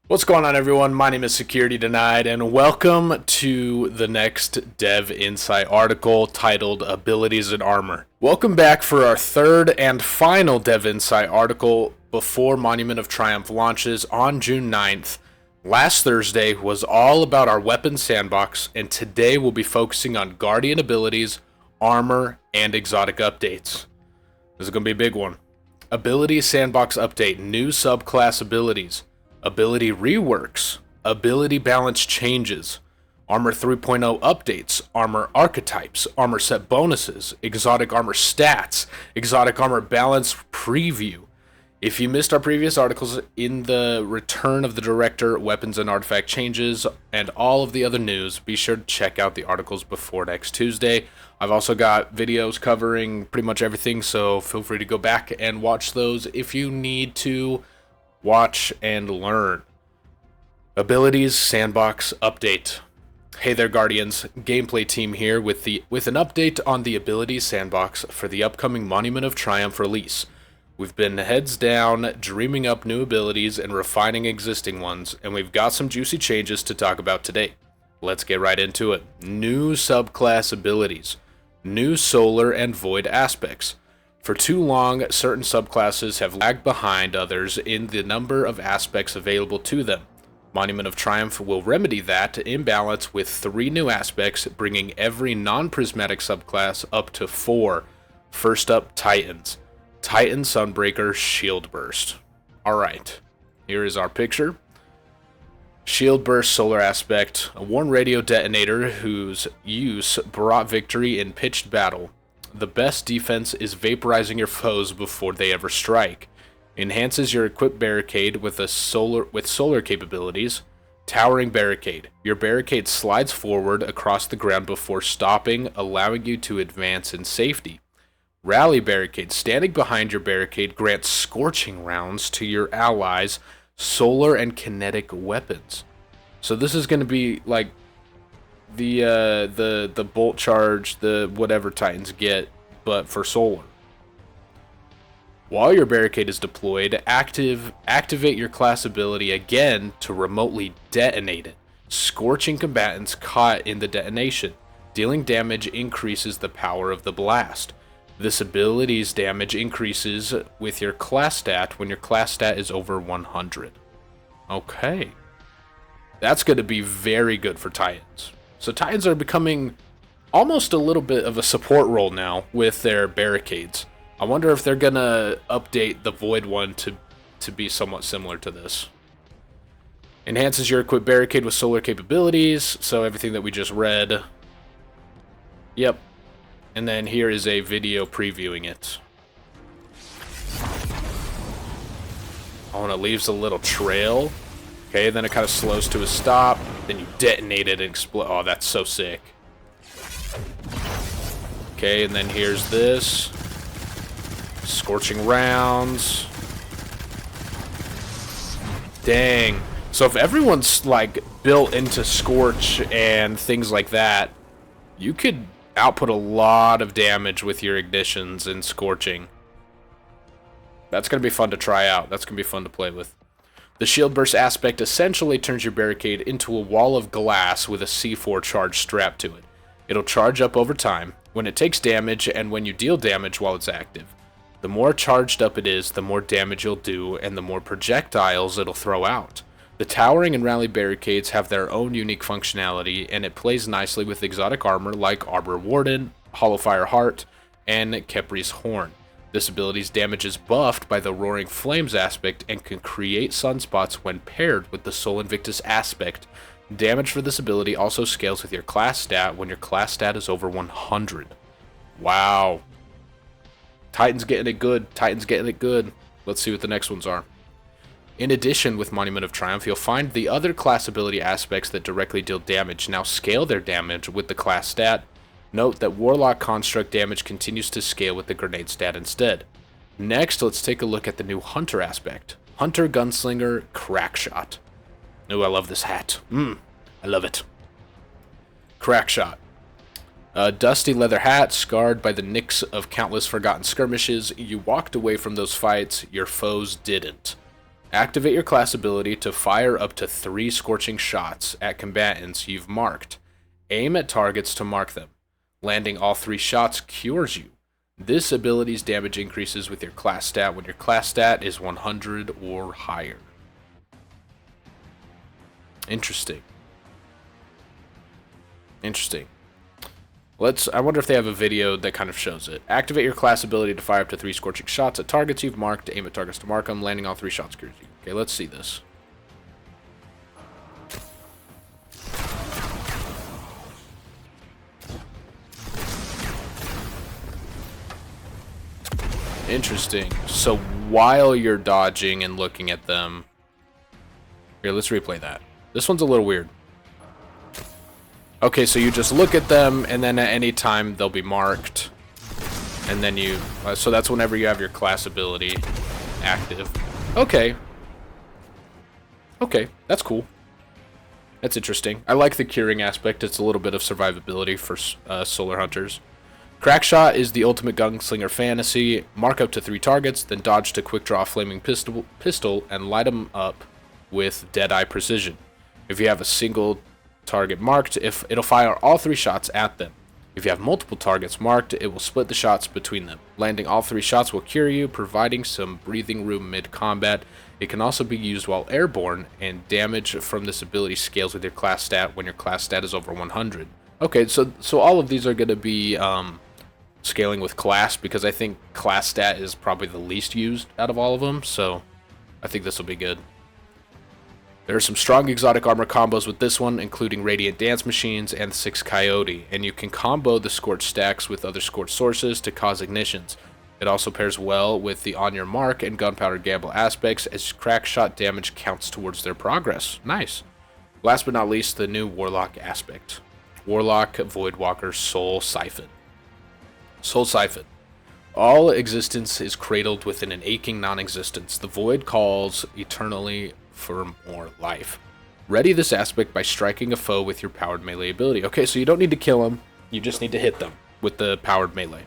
What's going on, everyone? My name is Security Denied, and welcome to the next Dev Insight article titled Abilities and Armor. Welcome back for our third and final Dev Insight article before Monument of Triumph launches on June 9th. Last Thursday was all about our weapons sandbox, and today we'll be focusing on Guardian abilities, armor, and exotic updates. This is going to be a big one. Ability Sandbox Update, new subclass abilities. Ability reworks, ability balance changes, Armor 3.0 updates, armor archetypes, armor set bonuses, exotic armor stats, exotic armor balance preview. If you missed our previous articles in the Return of the Director, weapons and artifact changes, and all of the other news, be sure to check out the articles before next Tuesday. I've also got videos covering pretty much everything, so feel free to go back and watch those if you need to watch and learn. Abilities Sandbox Update. Hey there, Guardians. Gameplay team here with an update on the Abilities Sandbox for the upcoming Monument of Triumph release. We've been heads down, dreaming up new abilities and refining existing ones, and we've got some juicy changes to talk about today. Let's get right into it. New subclass abilities. New solar and void aspects. For too long, certain subclasses have lagged behind others in the number of aspects available to them. Monument of Triumph will remedy that imbalance with 3 new aspects, bringing every non-prismatic subclass up to 4. First up, Titans. Titan Sunbreaker Shield Burst. Alright, here is our picture. Shield Burst Solar Aspect, a worn radio detonator whose use brought victory in pitched battle. The best defense is vaporizing your foes before they ever strike. Enhances your equipped barricade with solar capabilities. Towering Barricade. Your barricade slides forward across the ground before stopping, allowing you to advance in safety. Rally Barricade. Standing behind your barricade grants scorching rounds to your allies' solar and kinetic weapons. So this is going to be like the bolt charge, the whatever Titans get, but for solar. While your barricade is deployed, activate your class ability again to remotely detonate it, scorching combatants caught in the detonation. Dealing damage increases the power of the blast. This ability's damage increases with your class stat when your class stat is over 100. Okay. That's going to be very good for Titans. So Titans are becoming almost a little bit of a support role now with their barricades. I wonder if they're going to update the Void one to be somewhat similar to this. Enhances your equipped barricade with solar capabilities, so everything that we just read. Yep. And then here is a video previewing it. Oh, and it leaves a little trail. Okay, then it kind of slows to a stop. Then you detonate it and explode. Oh, that's so sick. Okay, and then here's this. Scorching rounds. Dang. So if everyone's like built into Scorch and things like that, you could output a lot of damage with your ignitions and Scorching. That's going to be fun to try out. That's going to be fun to play with. The Shield Burst aspect essentially turns your barricade into a wall of glass with a C4 charge strapped to it. It'll charge up over time, when it takes damage, and when you deal damage while it's active. The more charged up it is, the more damage you'll do, and the more projectiles it'll throw out. The Towering and Rally Barricades have their own unique functionality, and it plays nicely with exotic armor like Arbor Warden, Hollowfire Heart, and Kepri's Horn. This ability's damage is buffed by the Roaring Flames aspect and can create sunspots when paired with the Sol Invictus aspect. Damage for this ability also scales with your class stat when your class stat is over 100. Wow. Titan's getting it good. Titan's getting it good. Let's see what the next ones are. In addition, with Monument of Triumph, you'll find the other class ability aspects that directly deal damage now scale their damage with the class stat. Note that Warlock Construct damage continues to scale with the grenade stat instead. Next, let's take a look at the new Hunter aspect. Hunter Gunslinger Crackshot. Ooh, I love this hat. I love it. Crackshot. A dusty leather hat, scarred by the nicks of countless forgotten skirmishes. You walked away from those fights, your foes didn't. Activate your class ability to fire up to 3 scorching shots at combatants you've marked. Aim at targets to mark them. Landing all 3 shots cures you. This ability's damage increases with your class stat when your class stat is 100 or higher. Interesting. Interesting. I wonder if they have a video that kind of shows it. Activate your class ability to fire up to 3 scorching shots at targets you've marked. Aim at targets to mark them. Landing all 3 shots cures you. Okay, let's see this. Interesting. So while you're dodging and looking at them... Here, let's replay that. This one's a little weird. Okay, so you just look at them, and then at any time they'll be marked. And then you... so that's whenever you have your class ability active. Okay. Okay, that's cool. That's interesting. I like the curing aspect. It's a little bit of survivability for Solar Hunters. Crackshot is the ultimate gunslinger fantasy. Mark up to 3 targets, then dodge to quick draw a flaming pistol and light them up with Deadeye precision. If you have a single target marked, it'll fire all 3 shots at them. If you have multiple targets marked, it will split the shots between them. Landing all 3 shots will cure you, providing some breathing room mid-combat. It can also be used while airborne, and damage from this ability scales with your class stat when your class stat is over 100. Okay, so all of these are going to be scaling with class, because I think class stat is probably the least used out of all of them, so I think this will be good. There are some strong exotic armor combos with this one, including Radiant Dance Machines and 6 Coyote, and you can combo the Scorch stacks with other Scorch sources to cause ignitions. It also pairs well with the On Your Mark and Gunpowder Gamble aspects, as crackshot damage counts towards their progress. Nice. Last but not least, the new Warlock aspect. Warlock Voidwalker Soul Siphon. Soul Siphon. All existence is cradled within an aching non-existence. The void calls eternally for more life. Ready this aspect by striking a foe with your powered melee ability. Okay, so you don't need to kill them, you just need to hit them with the powered melee.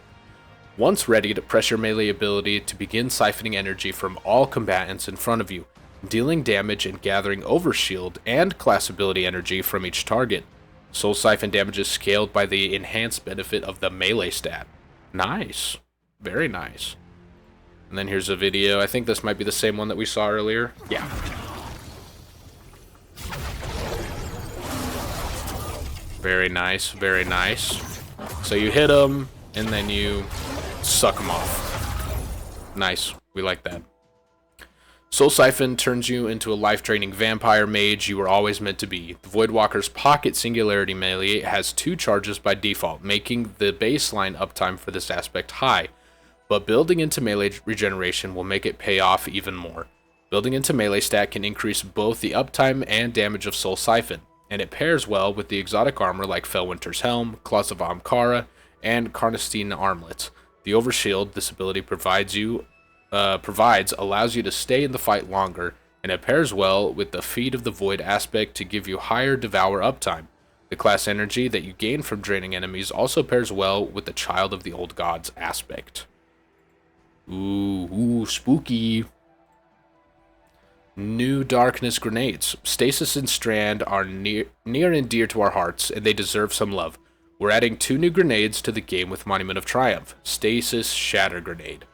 Once ready, to press your melee ability to begin siphoning energy from all combatants in front of you, dealing damage and gathering overshield and class ability energy from each target. Soul Siphon damage is scaled by the enhanced benefit of the melee stat. Nice. Very nice. And then here's a video. I think this might be the same one that we saw earlier. Yeah. Very nice, very nice. So you hit them, and then you suck them off. Nice. We like that. Soul Siphon turns you into a life-draining vampire mage you were always meant to be. The Voidwalker's Pocket Singularity melee has 2 charges by default, making the baseline uptime for this aspect high. But building into melee regeneration will make it pay off even more. Building into melee stat can increase both the uptime and damage of Soul Siphon, and it pairs well with the exotic armor like Fellwinter's Helm, Claws of Amkara, and Carnestine armlets. The Overshield this ability provides allows you to stay in the fight longer, and it pairs well with the Feed of the Void aspect to give you higher Devour uptime. The class energy that you gain from draining enemies also pairs well with the Child of the Old Gods aspect. Ooh, spooky. New Darkness Grenades. Stasis and Strand are near and dear to our hearts, and they deserve some love. We're adding 2 new grenades to the game with Monument of Triumph. Stasis Shatter Grenade.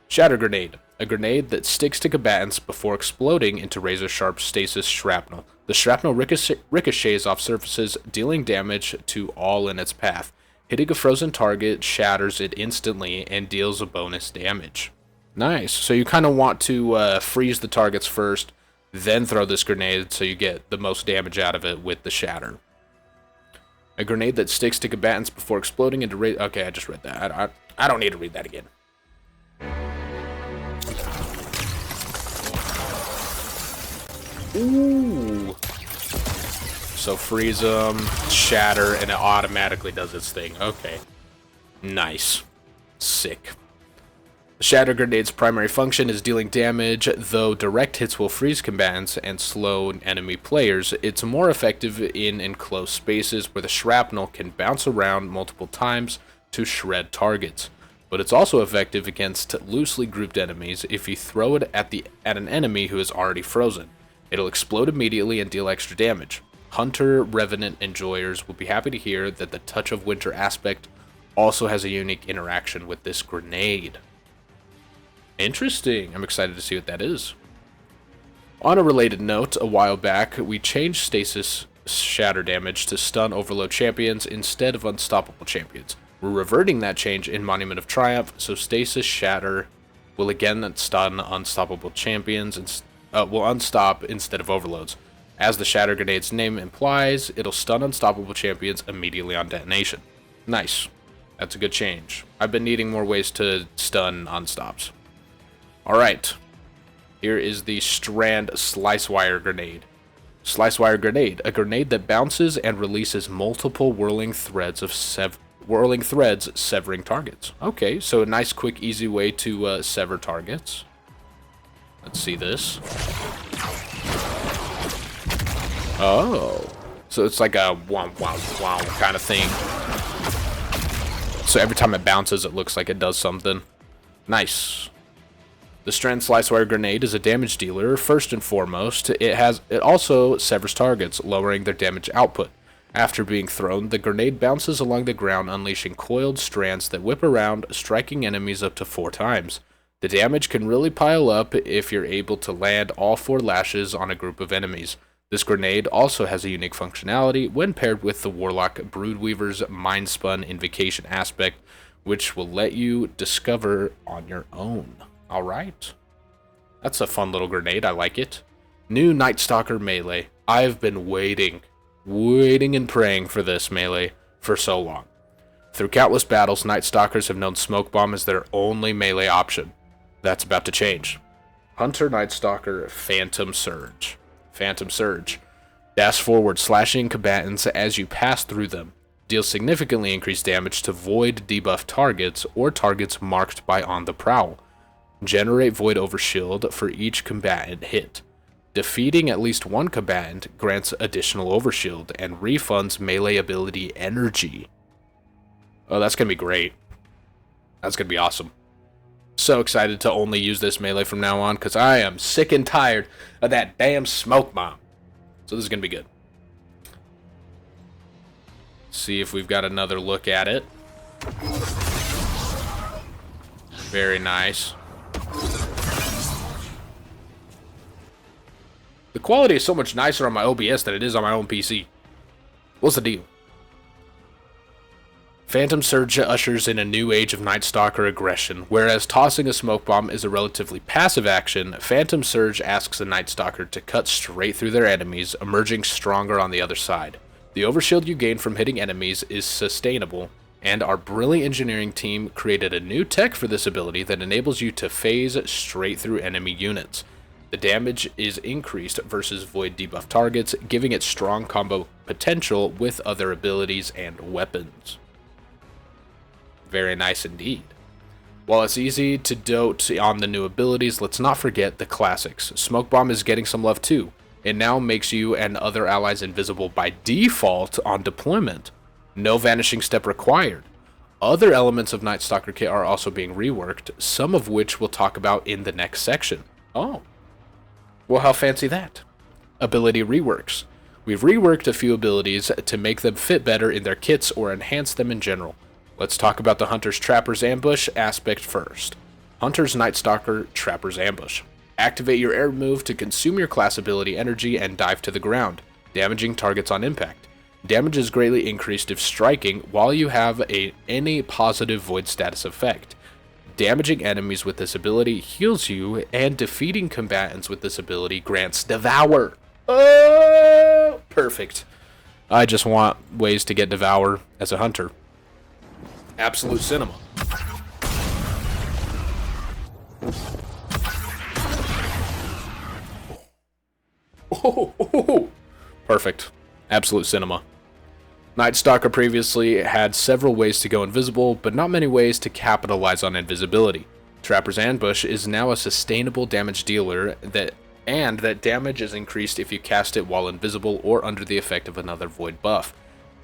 Shatter Grenade. A grenade that sticks to combatants before exploding into razor-sharp stasis shrapnel. The shrapnel ricochets off surfaces, dealing damage to all in its path. Hitting a frozen target shatters it instantly and deals a bonus damage. Nice. So you kind of want to freeze the targets first, then throw this grenade so you get the most damage out of it with the shatter. A grenade that sticks to combatants before exploding into... Okay, I just read that. I don't need to read that again. Ooh. So freeze them, shatter, and it automatically does its thing. Okay. Nice. Sick. The Shatter Grenade's primary function is dealing damage, though direct hits will freeze combatants and slow enemy players. It's more effective in enclosed spaces where the shrapnel can bounce around multiple times to shred targets. but it's also effective against loosely grouped enemies if you throw it at an enemy who is already frozen. It'll explode immediately and deal extra damage. Hunter Revenant enjoyers will be happy to hear that the Touch of Winter aspect also has a unique interaction with this grenade. Interesting. I'm excited to see what that is. On a related note, a while back, we changed Stasis Shatter damage to stun Overload champions instead of Unstoppable champions. We're reverting that change in Monument of Triumph, so Stasis Shatter will again stun Unstoppable champions and will unstop instead of Overloads. As the Shatter Grenade's name implies, it'll stun Unstoppable champions immediately on detonation. Nice. That's a good change. I've been needing more ways to stun Unstops. Alright. Here is the Strand Slicewire Grenade. Slicewire Grenade, a grenade that bounces and releases multiple whirling threads severing targets. Okay, so a nice, quick, easy way to sever targets. Let's see this. Oh, so it's like a wow, wow, wow kind of thing. So every time it bounces, it looks like it does something. Nice. The Strand Slicewire Grenade is a damage dealer, first and foremost. It also severs targets, lowering their damage output. After being thrown, the grenade bounces along the ground, unleashing coiled strands that whip around, striking enemies up to 4 times. The damage can really pile up if you're able to land all 4 lashes on a group of enemies. This grenade also has a unique functionality when paired with the Warlock Broodweaver's Mindspun Invocation aspect, which will let you discover on your own. Alright. That's a fun little grenade, I like it. New Night Stalker melee. I've been waiting and praying for this melee for so long. Through countless battles, Night Stalkers have known Smoke Bomb as their only melee option. That's about to change. Hunter Night Stalker Phantom Surge. Phantom Surge. Dash forward, slashing combatants as you pass through them. Deals significantly increased damage to void debuff targets or targets marked by On the Prowl. Generate Void Overshield for each combatant hit. Defeating at least one combatant grants additional Overshield and refunds melee ability energy. Oh, that's going to be great. That's going to be awesome. So excited to only use this melee from now on because I am sick and tired of that damn Smoke Bomb. So this is going to be good. See if we've got another look at it. Very nice. The quality is so much nicer on my OBS than it is on my own PC. What's the deal? Phantom Surge ushers in a new age of Night Stalker aggression. Whereas tossing a smoke bomb is a relatively passive action, Phantom Surge asks the Night Stalker to cut straight through their enemies, emerging stronger on the other side. The overshield you gain from hitting enemies is sustainable, and our brilliant engineering team created a new tech for this ability that enables you to phase straight through enemy units. The damage is increased versus void debuff targets, giving it strong combo potential with other abilities and weapons. Very nice indeed. While it's easy to dote on the new abilities, let's not forget the classics. Smoke Bomb is getting some love too. It now makes you and other allies invisible by default on deployment. No vanishing step required. Other elements of Night Stalker Kit are also being reworked, some of which we'll talk about in the next section. Oh. Well, how fancy that. Ability reworks. We've reworked a few abilities to make them fit better in their kits or enhance them in general. Let's talk about the Hunter's Trapper's Ambush aspect first. Hunter's Night Stalker Trapper's Ambush. Activate your air move to consume your class ability energy and dive to the ground, damaging targets on impact. Damage is greatly increased if striking while you have any positive void status effect. Damaging enemies with this ability heals you, and defeating combatants with this ability grants Devour. Oh, perfect. I just want ways to get Devour as a hunter. Absolute cinema. Oh. Perfect. Absolute cinema. Night Stalker previously had several ways to go invisible, but not many ways to capitalize on invisibility. Trapper's Ambush is now a sustainable damage dealer that damage is increased if you cast it while invisible or under the effect of another void buff.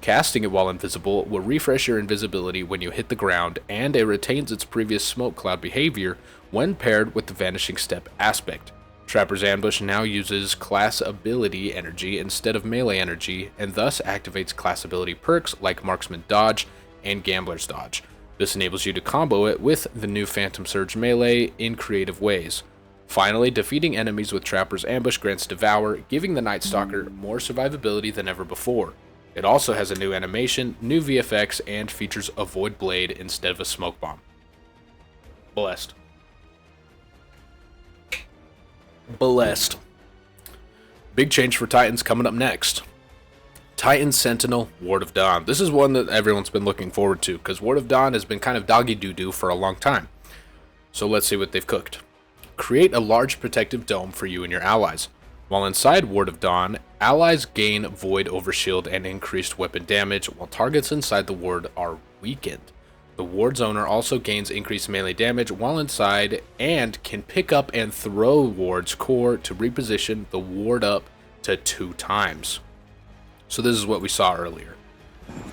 Casting it while invisible will refresh your invisibility when you hit the ground, and it retains its previous smoke cloud behavior when paired with the Vanishing Step aspect. Trapper's Ambush now uses class ability energy instead of melee energy, and thus activates class ability perks like Marksman Dodge and Gambler's Dodge. This enables you to combo it with the new Phantom Surge melee in creative ways. Finally, defeating enemies with Trapper's Ambush grants Devour, giving the Night Stalker more survivability than ever before. It also has a new animation, new VFX, and features a Void Blade instead of a Smoke Bomb. Blessed. Blessed. Big change for Titans coming up next. Titan Sentinel, Ward of Dawn. This is one that everyone's been looking forward to, because Ward of Dawn has been kind of doggy doo-doo for a long time. So let's see what they've cooked. Create a large protective dome for you and your allies. While inside Ward of Dawn, allies gain Void Overshield and increased weapon damage, while targets inside the ward are weakened. The ward's owner also gains increased melee damage while inside, and can pick up and throw ward's core to reposition the ward up to 2 times. So this is what we saw earlier.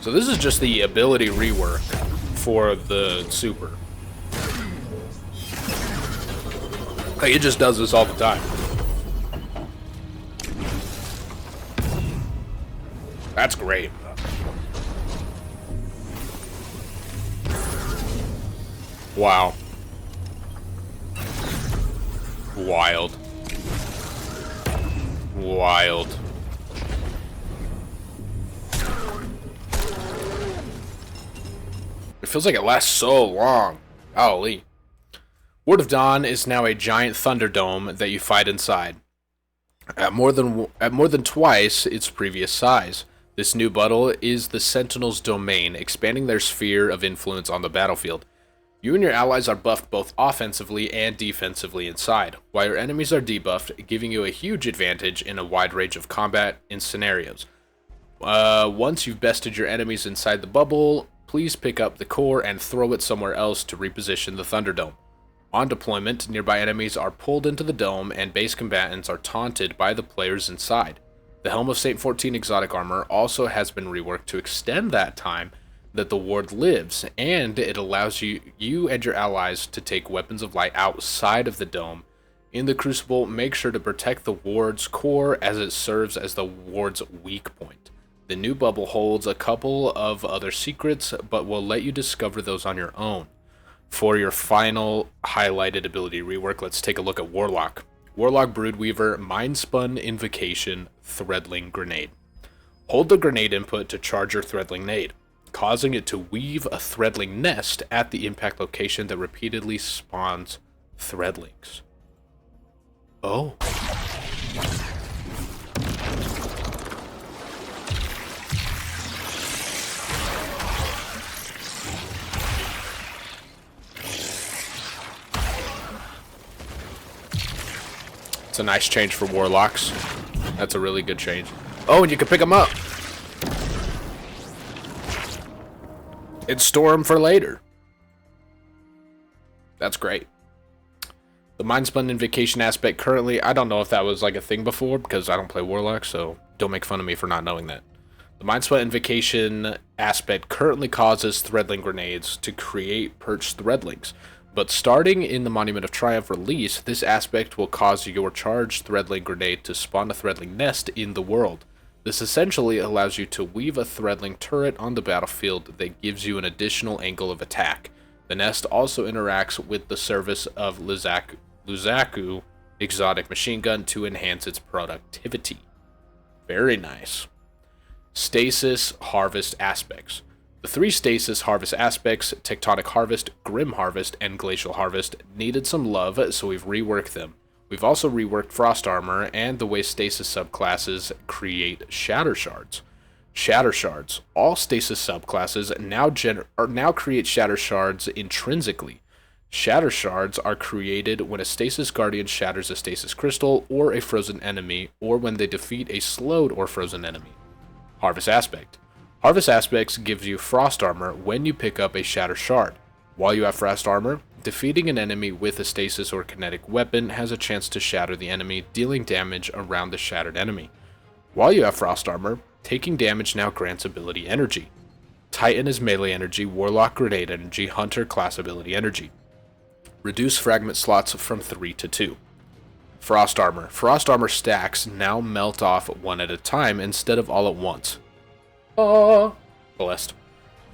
So this is just the ability rework for the super. Like, it just does this all the time. That's great. Wow. Wild. Wild. It feels like it lasts so long. Golly. Ward of Dawn is now a giant Thunderdome that you fight inside. At more than twice its previous size. This new battle is the Sentinel's domain, expanding their sphere of influence on the battlefield. You and your allies are buffed both offensively and defensively inside, while your enemies are debuffed, giving you a huge advantage in a wide range of combat and scenarios. Once you've bested your enemies inside the bubble, please pick up the core and throw it somewhere else to reposition the Thunderdome. On deployment, nearby enemies are pulled into the dome and base combatants are taunted by the players inside. The Helm of Saint 14 exotic armor also has been reworked to extend that time that the ward lives, and it allows you and your allies to take weapons of light outside of the dome. In the Crucible, make sure to protect the ward's core as it serves as the ward's weak point. The new bubble holds a couple of other secrets, but will let you discover those on your own. For your final highlighted ability rework, let's take a look at Warlock. Warlock Broodweaver, Mindspun Invocation, Threadling Grenade. Hold the grenade input to charge your Threadling nade, causing it to weave a Threadling nest at the impact location that repeatedly spawns Threadlings. Oh. It's a nice change for Warlocks. That's a really good change. Oh, and you can pick them up. And store them for later. That's great. The Mindspun Invocation aspect currently, I don't know if that was like a thing before because I don't play Warlock, so don't make fun of me for not knowing that. The Mindspun Invocation aspect currently causes Threadling grenades to create perched Threadlings. But starting in the Monument of Triumph release, this aspect will cause your charged Threadling grenade to spawn a Threadling nest in the world. This essentially allows you to weave a Threadling turret on the battlefield that gives you an additional angle of attack. The nest also interacts with the service of Luzaku exotic machine gun to enhance its productivity. Very nice. Stasis Harvest aspects. The 3 Stasis Harvest aspects, Tectonic Harvest, Grim Harvest, and Glacial Harvest, needed some love, so we've reworked them. We've also reworked Frost Armor and the way Stasis subclasses create Shatter Shards. Shatter Shards. All Stasis subclasses now create Shatter Shards intrinsically. Shatter Shards are created when a Stasis Guardian shatters a Stasis Crystal or a frozen enemy, or when they defeat a slowed or frozen enemy. Harvest Aspect. Harvest Aspects gives you Frost Armor when you pick up a Shatter Shard. While you have Frost Armor, defeating an enemy with a Stasis or Kinetic weapon has a chance to shatter the enemy, dealing damage around the shattered enemy. While you have Frost Armor, Taking damage now grants ability energy. Titan is melee energy, Warlock grenade energy, Hunter class ability energy. Reduce fragment slots from 3 to 2. Frost armor. Frost armor stacks now melt off one at a time instead of all at once. Blessed.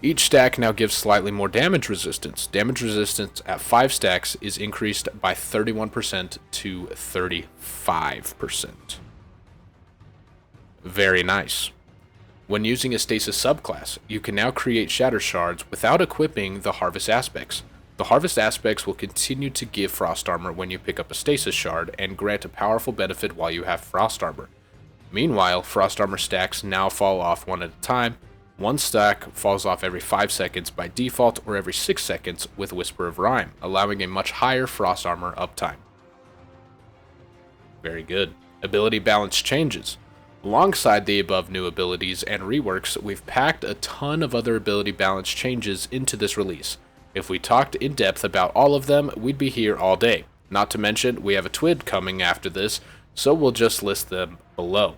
Each stack now gives slightly more damage resistance. Damage resistance at 5 stacks is increased by 31% to 35%. Very nice. When using a stasis subclass, you can now create shatter shards without equipping the harvest aspects. The harvest aspects will continue to give frost armor when you pick up a stasis shard and grant a powerful benefit while you have frost armor. Meanwhile, frost armor stacks now fall off one at a time. One stack falls off every 5 seconds by default or every 6 seconds with Whisper of Rhyme, allowing a much higher frost armor uptime. Very good. Ability balance changes. Alongside the above new abilities and reworks, we've packed a ton of other ability balance changes into this release. If we talked in depth about all of them, we'd be here all day. Not to mention, we have a TWID coming after this, so we'll just list them below.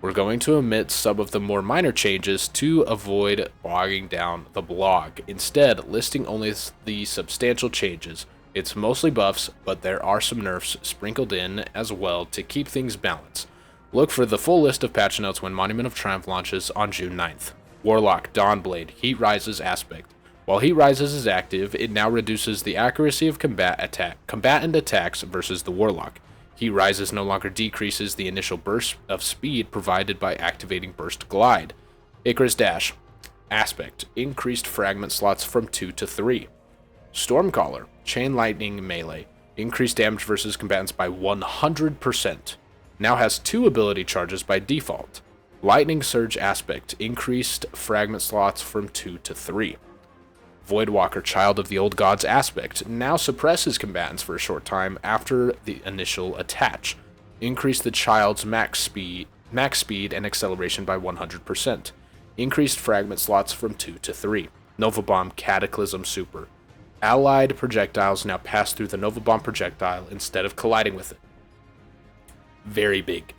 We're going to omit some of the more minor changes to avoid bogging down the blog, instead listing only the substantial changes. It's mostly buffs, but there are some nerfs sprinkled in as well to keep things balanced. Look for the full list of patch notes when Monument of Triumph launches on June 9th. Warlock, Dawnblade, Heat Rises aspect. While Heat Rises is active, it now reduces the accuracy of combatant attacks versus the Warlock. Heat Rises no longer decreases the initial burst of speed provided by activating Burst Glide. Icarus Dash aspect. Increased fragment slots from 2 to 3. Stormcaller, Chain Lightning melee. Increased damage versus combatants by 100%. Now has 2 ability charges by default. Lightning Surge aspect. Increased fragment slots from 2 to 3. Voidwalker, Child of the Old Gods aspect, now suppresses combatants for a short time after the initial attach. Increase the child's max speed and acceleration by 100%. Increased fragment slots from 2 to 3. Nova Bomb, Cataclysm Super. Allied projectiles now pass through the Nova Bomb projectile instead of colliding with it. Very big.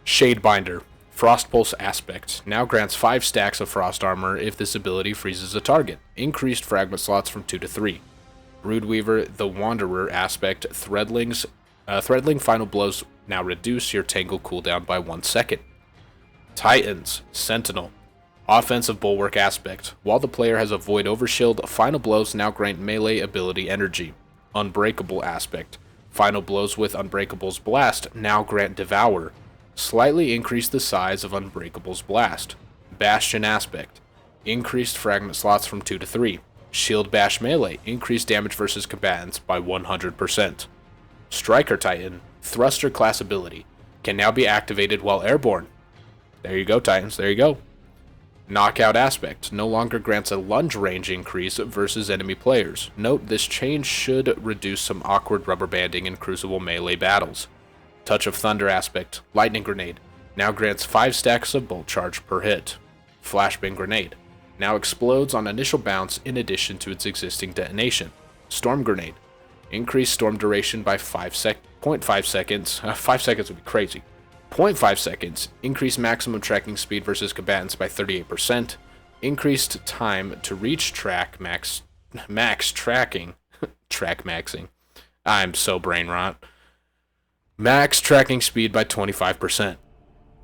Shadebinder, Frost Pulse aspect, now grants 5 stacks of frost armor if this ability freezes a target. Increased fragment slots from 2 to 3. Broodweaver, the Wanderer aspect, Threadling final blows now reduce your tangle cooldown by 1 second. Titans, Sentinel, offensive bulwark aspect. While the player has a void overshield, final blows now grant melee ability energy. Unbreakable aspect. Final blows with Unbreakable's blast now grant devour. Slightly increase the size of Unbreakable's blast. Bastion aspect. Increased fragment slots from 2 to 3. Shield bash melee. Increased damage versus combatants by 100%. Striker Titan, thruster class ability, can now be activated while airborne. There you go, Titans, there you go. Knockout aspect, no longer grants a lunge range increase versus enemy players. Note this change should reduce some awkward rubber banding in Crucible melee battles. Touch of Thunder aspect, Lightning Grenade, now grants 5 stacks of bolt charge per hit. Flashbang Grenade, now explodes on initial bounce in addition to its existing detonation. Storm Grenade, increased storm duration by 0.5 seconds. 5 seconds would be crazy. 0.5 seconds, increased maximum tracking speed versus combatants by 38%. Increased time to reach max tracking. Track maxing. I'm so brain rot. Max tracking speed by 25%.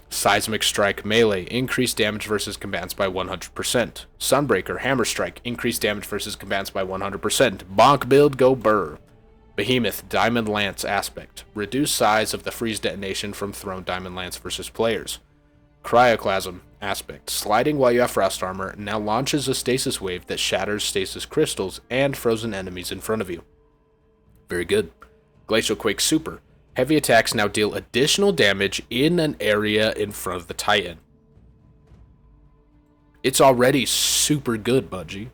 Seismic Strike melee, increased damage versus combatants by 100%. Sunbreaker Hammer Strike, increased damage versus combatants by 100%. Bonk build, go burr. Behemoth Diamond Lance aspect, reduced size of the freeze detonation from thrown Diamond Lance versus players. Cryoclasm aspect, sliding while you have frost armor, now launches a stasis wave that shatters stasis crystals and frozen enemies in front of you. Very good. Glacial Quake Super, heavy attacks now deal additional damage in an area in front of the Titan. It's already super good, Bungie.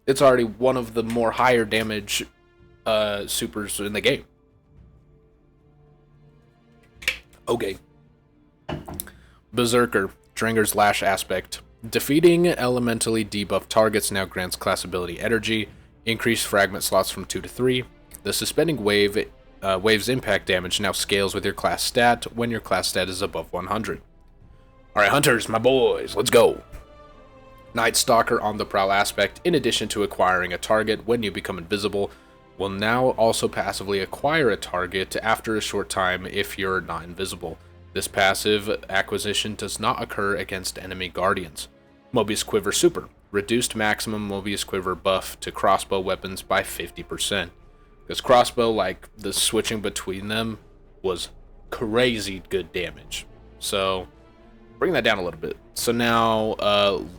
It's already one of the more higher damage supers in the game. Okay. Berserker, Dringer's Lash aspect. Defeating elementally debuffed targets now grants class ability energy. Increased fragment slots from 2 to 3. The suspending wave's impact damage now scales with your class stat when your class stat is above 100. Alright, hunters, my boys, let's go. Night Stalker on the prowl aspect, in addition to acquiring a target when you become invisible, will now also passively acquire a target after a short time if you're not invisible. This passive acquisition does not occur against enemy guardians. Mobius Quiver Super. Reduced maximum Mobius Quiver buff to crossbow weapons by 50%. Because crossbow, like, the switching between them was crazy good damage. So, bring that down a little bit. So now,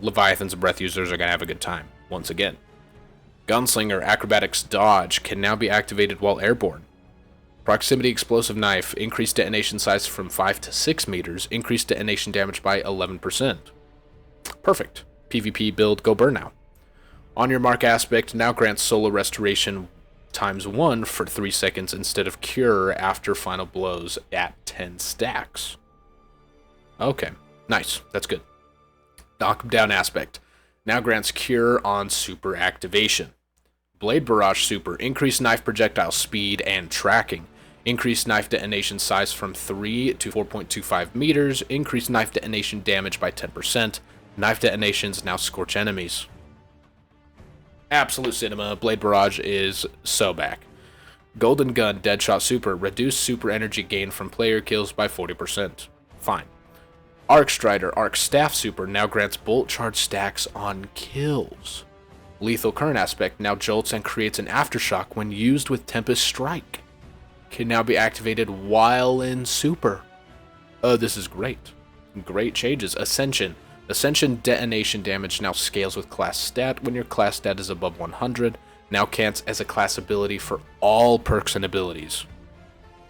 Leviathans and Breath users are going to have a good time, once again. Gunslinger Acrobatics Dodge can now be activated while airborne. Proximity Explosive Knife, increased detonation size from 5 to 6 meters, increased detonation damage by 11%. Perfect. PvP build, go burn now. On your mark aspect now grants solo restoration ×1 for 3 seconds instead of cure after final blows at 10 stacks. Okay, nice, that's good. Knockdown aspect now grants cure on super activation. Blade Barrage Super, increased knife projectile speed and tracking. Increased knife detonation size from 3 to 4.25 meters. Increased knife detonation damage by 10%. Knife detonations now scorch enemies. Absolute cinema. Blade Barrage is so back. Golden Gun Deadshot Super, reduced super energy gain from player kills by 40%. Fine. Arc Strider Arc Staff Super now grants bolt charge stacks on kills. Lethal Current Aspect now jolts and creates an aftershock when used with Tempest Strike. Can now be activated while in Super. This is great. Great changes. Ascension. Ascension detonation damage now scales with class stat when your class stat is above 100. Now counts as a class ability for all perks and abilities.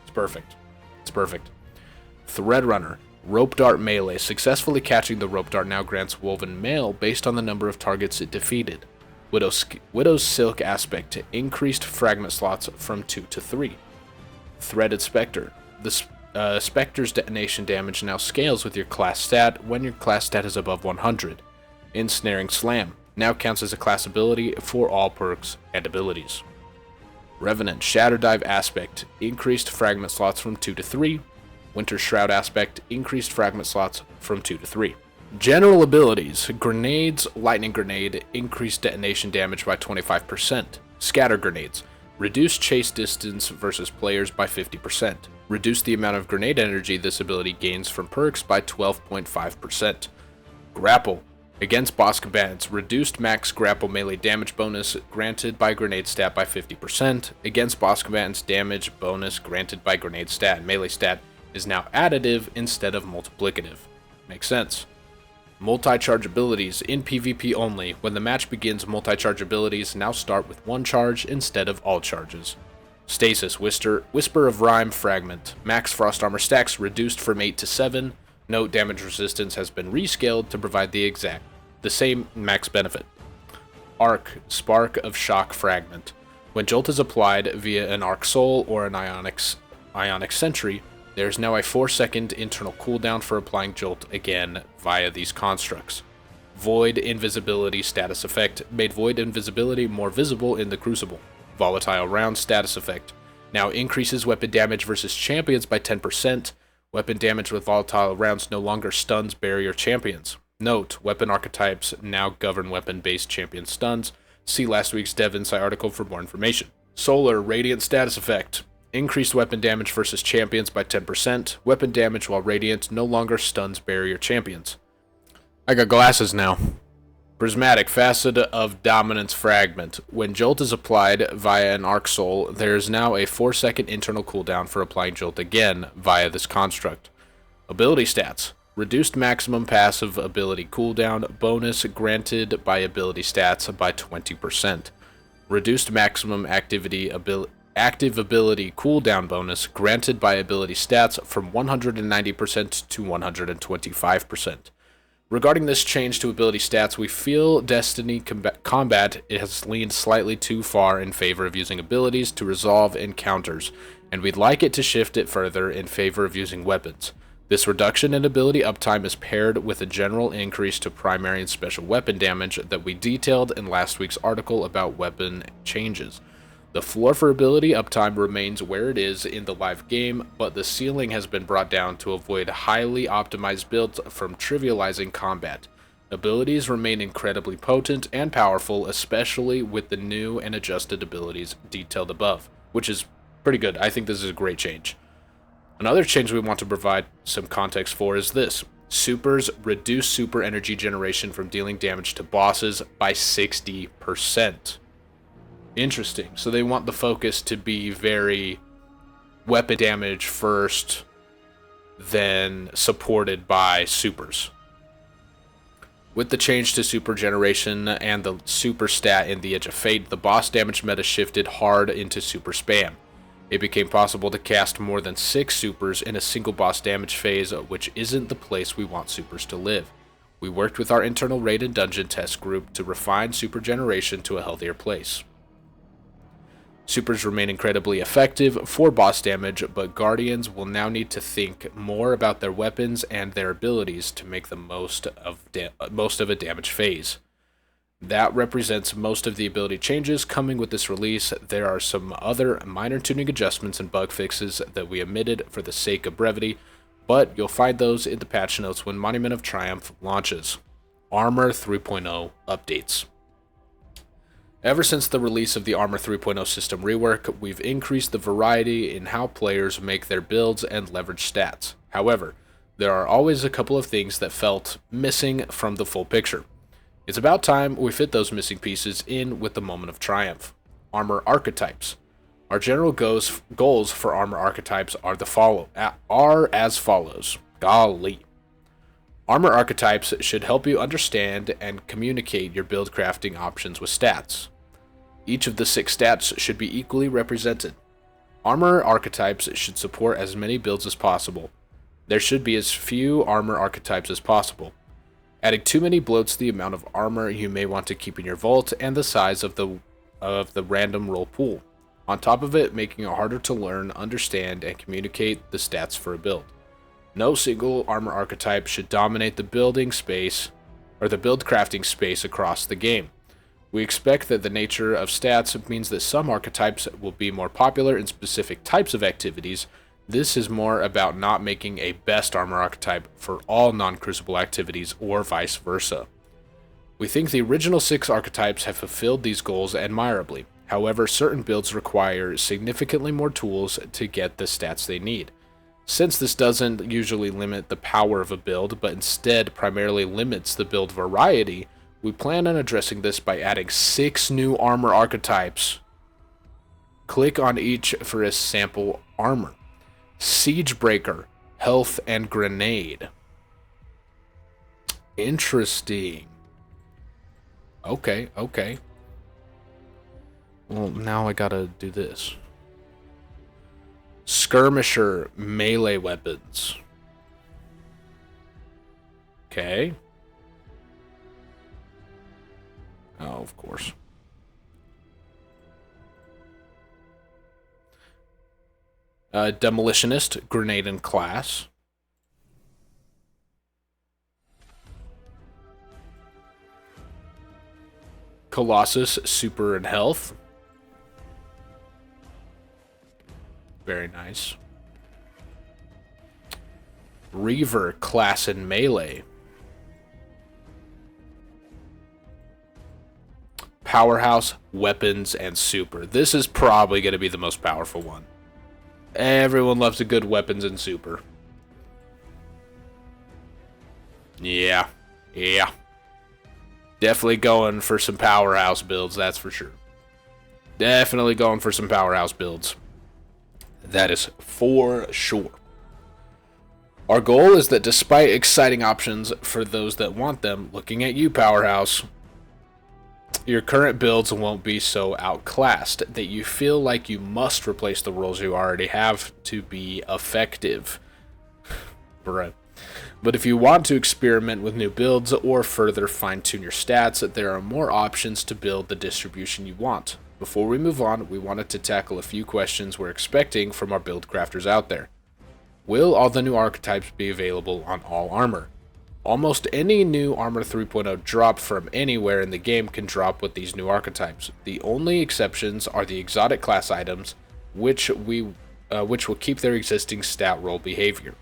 It's perfect. It's perfect. Thread Runner. Rope Dart Melee. Successfully catching the Rope Dart now grants Woven Mail based on the number of targets it defeated. Widow's Silk Aspect. Increased fragment slots from 2 to 3. Threaded Spectre. The Spectre's detonation damage now scales with your class stat when your class stat is above 100. Ensnaring Slam now counts as a class ability for all perks and abilities. Revenant Shatter Dive Aspect, increased fragment slots from 2 to 3. Winter Shroud Aspect, increased fragment slots from 2 to 3. General abilities: Grenades, Lightning Grenade, increased detonation damage by 25%. Scatter Grenades, reduce chase distance versus players by 50%. Reduce the amount of grenade energy this ability gains from perks by 12.5%. Grapple. Against boss combatants, reduced max grapple melee damage bonus granted by grenade stat by 50%. Against boss combatants, damage bonus granted by grenade stat and melee stat is now additive instead of multiplicative. Makes sense. Multi-charge abilities in PvP only. When the match begins, multi-charge abilities now start with one charge instead of all charges. Stasis Whisper of Rhyme Fragment. Max Frost Armor stacks reduced from 8 to 7. Note damage resistance has been rescaled to provide the same max benefit. Arc Spark of Shock Fragment. When Jolt is applied via an Arc Soul or an Ionic Sentry, there is now a 4-second internal cooldown for applying Jolt again via these constructs. Void Invisibility Status Effect. Made Void Invisibility more visible in the Crucible. Volatile Round Status Effect. Now increases weapon damage versus champions by 10%. Weapon damage with volatile rounds no longer stuns barrier champions. Note, weapon archetypes now govern weapon-based champion stuns. See last week's Dev Insight article for more information. Solar Radiant Status Effect. Increased weapon damage versus champions by 10%. Weapon damage while radiant no longer stuns barrier champions. I got glasses now. Prismatic Facet of Dominance Fragment. When Jolt is applied via an Arc Soul, there is now a 4-second internal cooldown for applying Jolt again via this construct. Ability stats. Reduced maximum passive ability cooldown bonus granted by ability stats by 20%. Reduced maximum active ability cooldown bonus granted by ability stats from 190% to 125%. Regarding this change to ability stats, we feel Destiny Combat has leaned slightly too far in favor of using abilities to resolve encounters, and we'd like it to shift it further in favor of using weapons. This reduction in ability uptime is paired with a general increase to primary and special weapon damage that we detailed in last week's article about weapon changes. The floor for ability uptime remains where it is in the live game, but the ceiling has been brought down to avoid highly optimized builds from trivializing combat. Abilities remain incredibly potent and powerful, especially with the new and adjusted abilities detailed above, which is pretty good. I think this is a great change. Another change we want to provide some context for is this. Supers reduce super energy generation from dealing damage to bosses by 60%. Interesting. So they want the focus to be very weapon damage first, then supported by supers. With the change to super generation and the super stat in the Edge of Fate, the boss damage meta shifted hard into super spam. It became possible to cast more than 6 supers in a single boss damage phase, which isn't the place we want supers to live. We worked with our internal raid and dungeon test group to refine super generation to a healthier place. Supers remain incredibly effective for boss damage, but Guardians will now need to think more about their weapons and their abilities to make the most of a damage phase. That represents most of the ability changes coming with this release. There are some other minor tuning adjustments and bug fixes that we omitted for the sake of brevity, but you'll find those in the patch notes when Monument of Triumph launches. Armor 3.0 updates. Ever since the release of the Armor 3.0 system rework, we've increased the variety in how players make their builds and leverage stats. However, there are always a couple of things that felt missing from the full picture. It's about time we fit those missing pieces in with the Moment of Triumph. Armor archetypes. Our general goals for armor archetypes are as follows. Golly. Armor archetypes should help you understand and communicate your build crafting options with stats. Each of the 6 stats should be equally represented. Armor archetypes should support as many builds as possible. There should be as few armor archetypes as possible. Adding too many bloats the amount of armor you may want to keep in your vault and the size of the random roll pool. On top of it, making it harder to learn, understand, and communicate the stats for a build. No single armor archetype should dominate the building space or the build crafting space across the game. We expect that the nature of stats means that some archetypes will be more popular in specific types of activities. This is more about not making a best armor archetype for all non-crucible activities or vice versa. We think the original 6 archetypes have fulfilled these goals admirably. However, certain builds require significantly more tools to get the stats they need. Since this doesn't usually limit the power of a build, but instead primarily limits the build variety, we plan on addressing this by adding 6 new armor archetypes. Click on each for a sample armor. Siegebreaker, Health, and Grenade. Interesting. Okay. Well, now I gotta do this. Skirmisher, melee weapons. Okay. Oh, of course. Demolitionist, grenade and class. Colossus, super and health. Very nice. Reaver, class and melee. Powerhouse, weapons, and super. This is probably going to be the most powerful one. Everyone loves a good weapons and super. Yeah. Definitely going for some powerhouse builds, that's for sure. Definitely going for some powerhouse builds. That is for sure. Our goal is that despite exciting options for those that want them, looking at you, Powerhouse, your current builds won't be so outclassed that you feel like you must replace the roles you already have to be effective. Bruh. But if you want to experiment with new builds or further fine-tune your stats, there are more options to build the distribution you want. Before we move on, we wanted to tackle a few questions we're expecting from our build crafters out there. Will all the new archetypes be available on all armor? Almost any new Armor 3.0 drop from anywhere in the game can drop with these new archetypes. The only exceptions are the exotic class items, which will keep their existing stat roll behavior.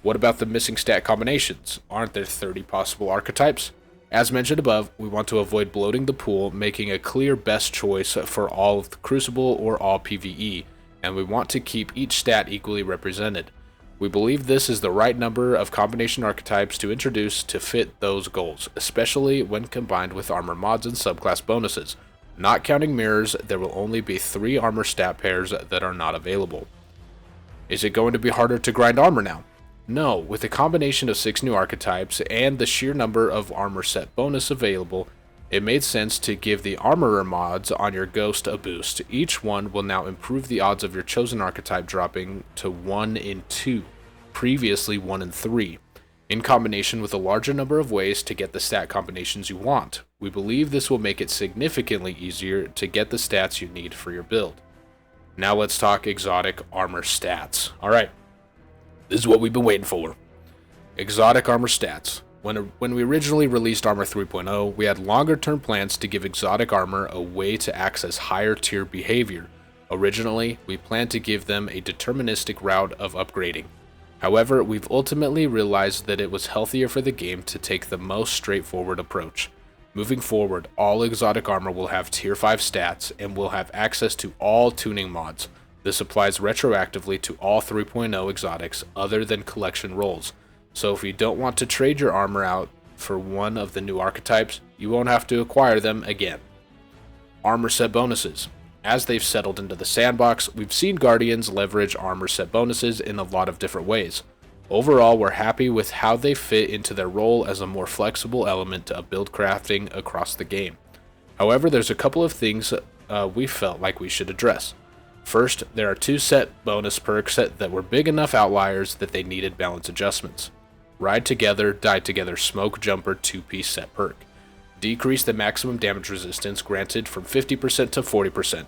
What about the missing stat combinations? Aren't there 30 possible archetypes? As mentioned above, we want to avoid bloating the pool, making a clear best choice for all of the Crucible or all PvE, and we want to keep each stat equally represented. We believe this is the right number of combination archetypes to introduce to fit those goals, especially when combined with armor mods and subclass bonuses. Not counting mirrors, there will only be 3 armor stat pairs that are not available. Is it going to be harder to grind armor now? No, with a combination of 6 new archetypes and the sheer number of armor set bonus available, it made sense to give the armorer mods on your ghost a boost. Each one will now improve the odds of your chosen archetype dropping to 1 in 2, previously 1 in 3, in combination with a larger number of ways to get the stat combinations you want. We believe this will make it significantly easier to get the stats you need for your build. Now let's talk exotic armor stats. Alright, this is what we've been waiting for. Exotic armor stats. When we originally released Armor 3.0, we had longer term plans to give exotic armor a way to access higher tier behavior. Originally, we planned to give them a deterministic route of upgrading. However, we've ultimately realized that it was healthier for the game to take the most straightforward approach. Moving forward, all exotic armor will have tier 5 stats and will have access to all tuning mods. This applies retroactively to all 3.0 exotics other than collection rolls. So if you don't want to trade your armor out for one of the new archetypes, you won't have to acquire them again. Armor set bonuses. As they've settled into the sandbox, we've seen Guardians leverage armor set bonuses in a lot of different ways. Overall, we're happy with how they fit into their role as a more flexible element of build crafting across the game. However, there's a couple of things we felt like we should address. First, there are 2 set bonus perks that were big enough outliers that they needed balance adjustments. Ride Together, Die Together Smoke Jumper 2-piece set perk. Decrease the maximum damage resistance granted from 50% to 40%.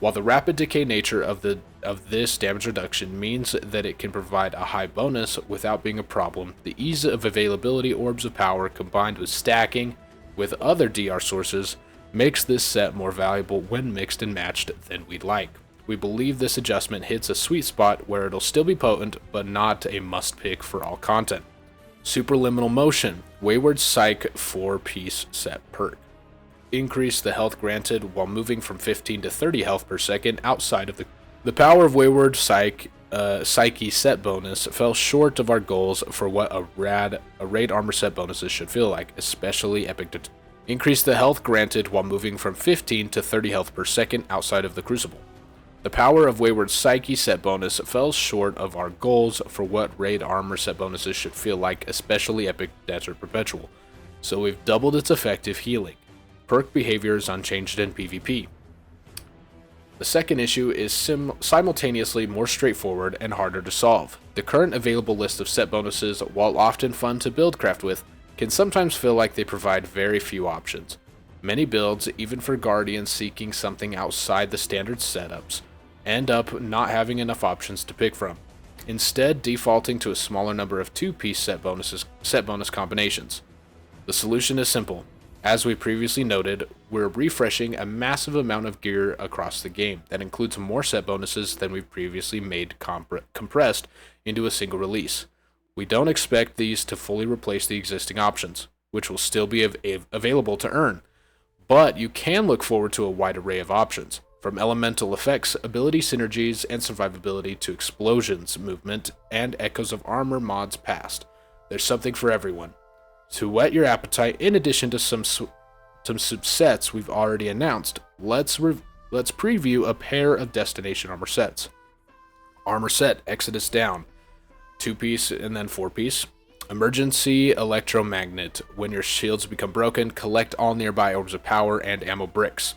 While the rapid decay nature of this damage reduction means that it can provide a high bonus without being a problem, the ease of availability orbs of power combined with stacking with other DR sources makes this set more valuable when mixed and matched than we'd like. We believe this adjustment hits a sweet spot where it'll still be potent, but not a must-pick for all content. Superliminal Motion, Wayward Psych 4-piece set perk. Increase the health granted while moving from 15 to 30 health per second outside of the power of Wayward Psyche set bonus fell short of our goals for what a raid armor set bonuses should feel like, especially epic. Increase the health granted while moving from 15 to 30 health per second outside of the Crucible. The power of Wayward Psyche set bonus fell short of our goals for what raid armor set bonuses should feel like, especially Epic Desert Perpetual, so we've doubled its effective healing. Perk behavior is unchanged in PvP. The second issue is simultaneously more straightforward and harder to solve. The current available list of set bonuses, while often fun to build craft with, can sometimes feel like they provide very few options. Many builds, even for Guardians seeking something outside the standard setups, end up not having enough options to pick from, instead defaulting to a smaller number of 2-piece set bonus combinations. The solution is simple. As we previously noted, we're refreshing a massive amount of gear across the game that includes more set bonuses than we've previously made compressed into a single release. We don't expect these to fully replace the existing options, which will still be available to earn, but you can look forward to a wide array of options. From elemental effects, ability synergies, and survivability to explosions, movement, and echoes of armor mods past. There's something for everyone. To whet your appetite, in addition to some subsets we've already announced, let's preview a pair of destination armor sets. Armor set Exodus Down, 2-piece and then 4-piece. Emergency Electromagnet. When your shields become broken, collect all nearby orbs of power and ammo bricks.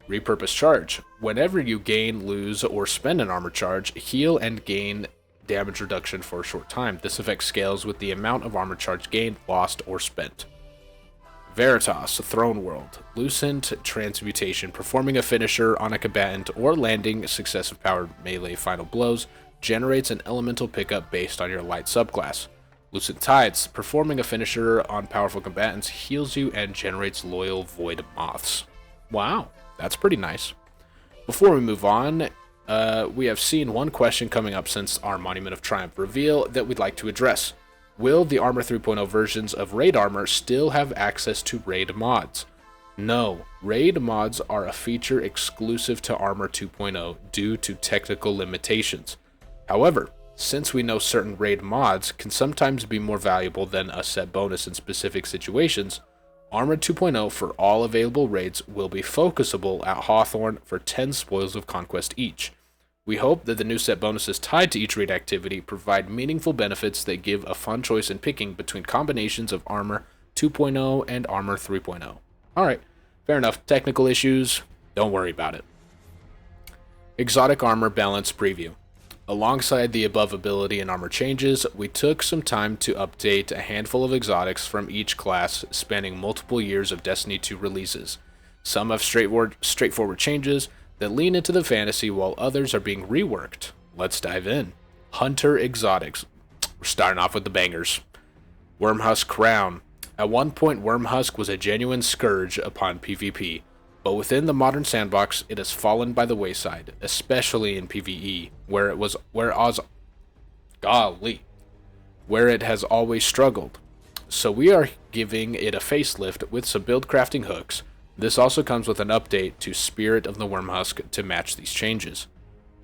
Repurpose Charge. Whenever you gain, lose, or spend an armor charge, heal and gain damage reduction for a short time. This effect scales with the amount of armor charge gained, lost, or spent. Veritas, Throne World. Lucent Transmutation. Performing a finisher on a combatant or landing successive powered melee final blows generates an elemental pickup based on your light subclass. Lucid Tides, performing a finisher on powerful combatants, heals you and generates loyal void moths. Wow, that's pretty nice. Before we move on, we have seen one question coming up since our Monument of Triumph reveal that we'd like to address. Will the Armor 3.0 versions of Raid Armor still have access to Raid mods? No, Raid mods are a feature exclusive to Armor 2.0 due to technical limitations. However, since we know certain Raid mods can sometimes be more valuable than a set bonus in specific situations, Armor 2.0 for all available raids will be focusable at Hawthorne for 10 Spoils of Conquest each. We hope that the new set bonuses tied to each raid activity provide meaningful benefits that give a fun choice in picking between combinations of Armor 2.0 and Armor 3.0. Alright, fair enough. Technical issues, don't worry about it. Exotic Armor Balance Preview. Alongside the above ability and armor changes, we took some time to update a handful of exotics from each class spanning multiple years of Destiny 2 releases. Some have straightforward changes that lean into the fantasy while others are being reworked. Let's dive in. Hunter Exotics. We're starting off with the bangers. Wormhusk Crown. At one point, Wormhusk was a genuine scourge upon PvP, but within the modern sandbox, it has fallen by the wayside, especially in PvE, where it has always struggled. So we are giving it a facelift with some build crafting hooks. This also comes with an update to Spirit of the Wormhusk to match these changes.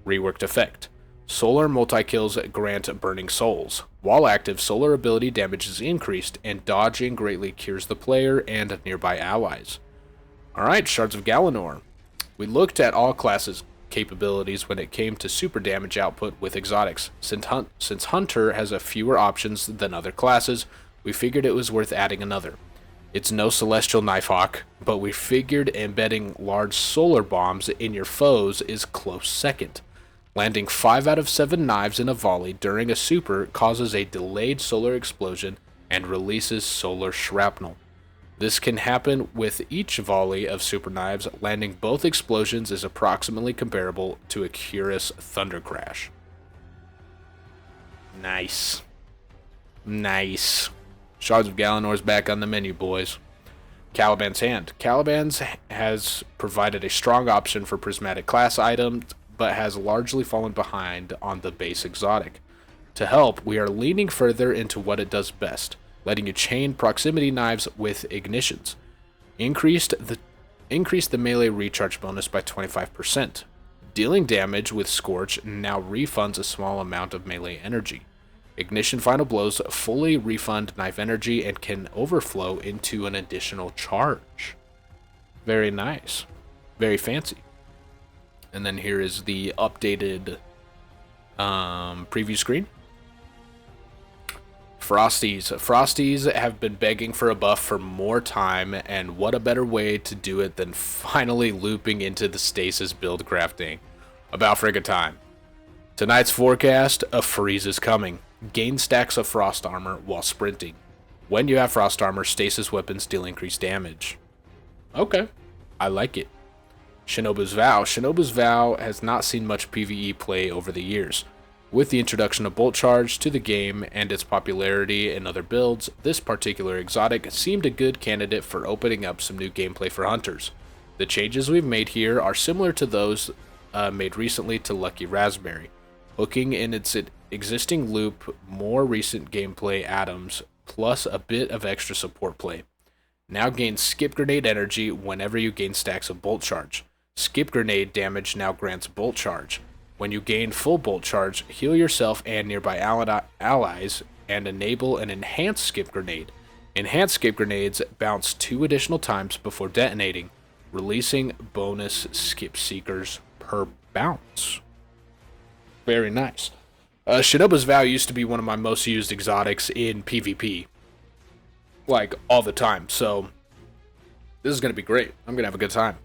Reworked effect. Solar multi-kills grant Burning Souls. While active, solar ability damage is increased, and dodging greatly cures the player and nearby allies. Alright, Shards of Galanor. We looked at all classes' capabilities when it came to super damage output with exotics. Since Hunter has a fewer options than other classes, we figured it was worth adding another. It's no Celestial Knifehawk, but we figured embedding large solar bombs in your foes is close second. Landing 5 out of 7 knives in a volley during a super causes a delayed solar explosion and releases solar shrapnel. This can happen with each volley of super knives. Landing both explosions is approximately comparable to a Curus Thunder Crash. Nice. Nice. Shards of Galanor's back on the menu, boys. Caliban's Hand. Caliban's has provided a strong option for prismatic class items, but has largely fallen behind on the base exotic. To help, we are leaning further into what it does best, letting you chain proximity knives with ignitions. Increase the melee recharge bonus by 25%. Dealing damage with Scorch now refunds a small amount of melee energy. Ignition Final Blows fully refund knife energy and can overflow into an additional charge. Very nice. Very fancy. And then here is the updated preview screen. Frosties. Frosties have been begging for a buff for more time, and what a better way to do it than finally looping into the stasis build crafting. About friggin' time. Tonight's forecast, a freeze is coming. Gain stacks of frost armor while sprinting. When you have frost armor, stasis weapons deal increased damage. Okay, I like it. Shinobu's Vow. Shinobu's Vow has not seen much PvE play over the years. With the introduction of Bolt Charge to the game and its popularity in other builds, this particular exotic seemed a good candidate for opening up some new gameplay for hunters. The changes we've made here are similar to those made recently to Lucky Raspberry, hooking in its existing loop more recent gameplay atoms, plus a bit of extra support play. Now gain Skip Grenade energy whenever you gain stacks of Bolt Charge. Skip Grenade damage now grants Bolt Charge. When you gain full Bolt Charge, heal yourself and nearby allies, and enable an Enhanced Skip Grenade. Enhanced Skip Grenades bounce 2 additional times before detonating, releasing bonus Skip Seekers per bounce. Very nice. Shinobu's Vow used to be one of my most used exotics in PvP. Like, all the time, so this is going to be great. I'm going to have a good time.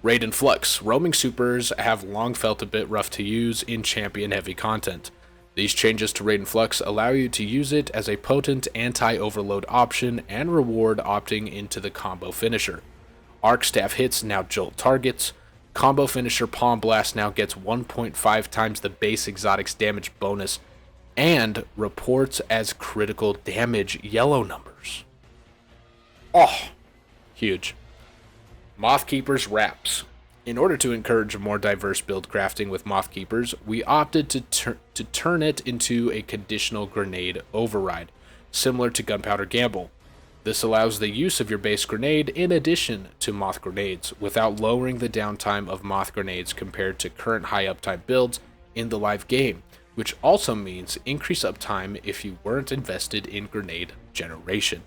Raid and Flux. Roaming supers have long felt a bit rough to use in champion-heavy content. These changes to Raid and Flux allow you to use it as a potent anti-overload option and reward opting into the combo finisher. Arc Staff hits now jolt targets. Combo finisher Palm Blast now gets 1.5 times the base exotic's damage bonus and reports as critical damage yellow numbers. Oh, huge. Mothkeeper's Wraps. In order to encourage a more diverse build crafting with Mothkeepers, we opted to turn it into a conditional grenade override, similar to Gunpowder Gamble. This allows the use of your base grenade in addition to Moth Grenades, without lowering the downtime of Moth Grenades compared to current high uptime builds in the live game, which also means increased uptime if you weren't invested in grenade generation.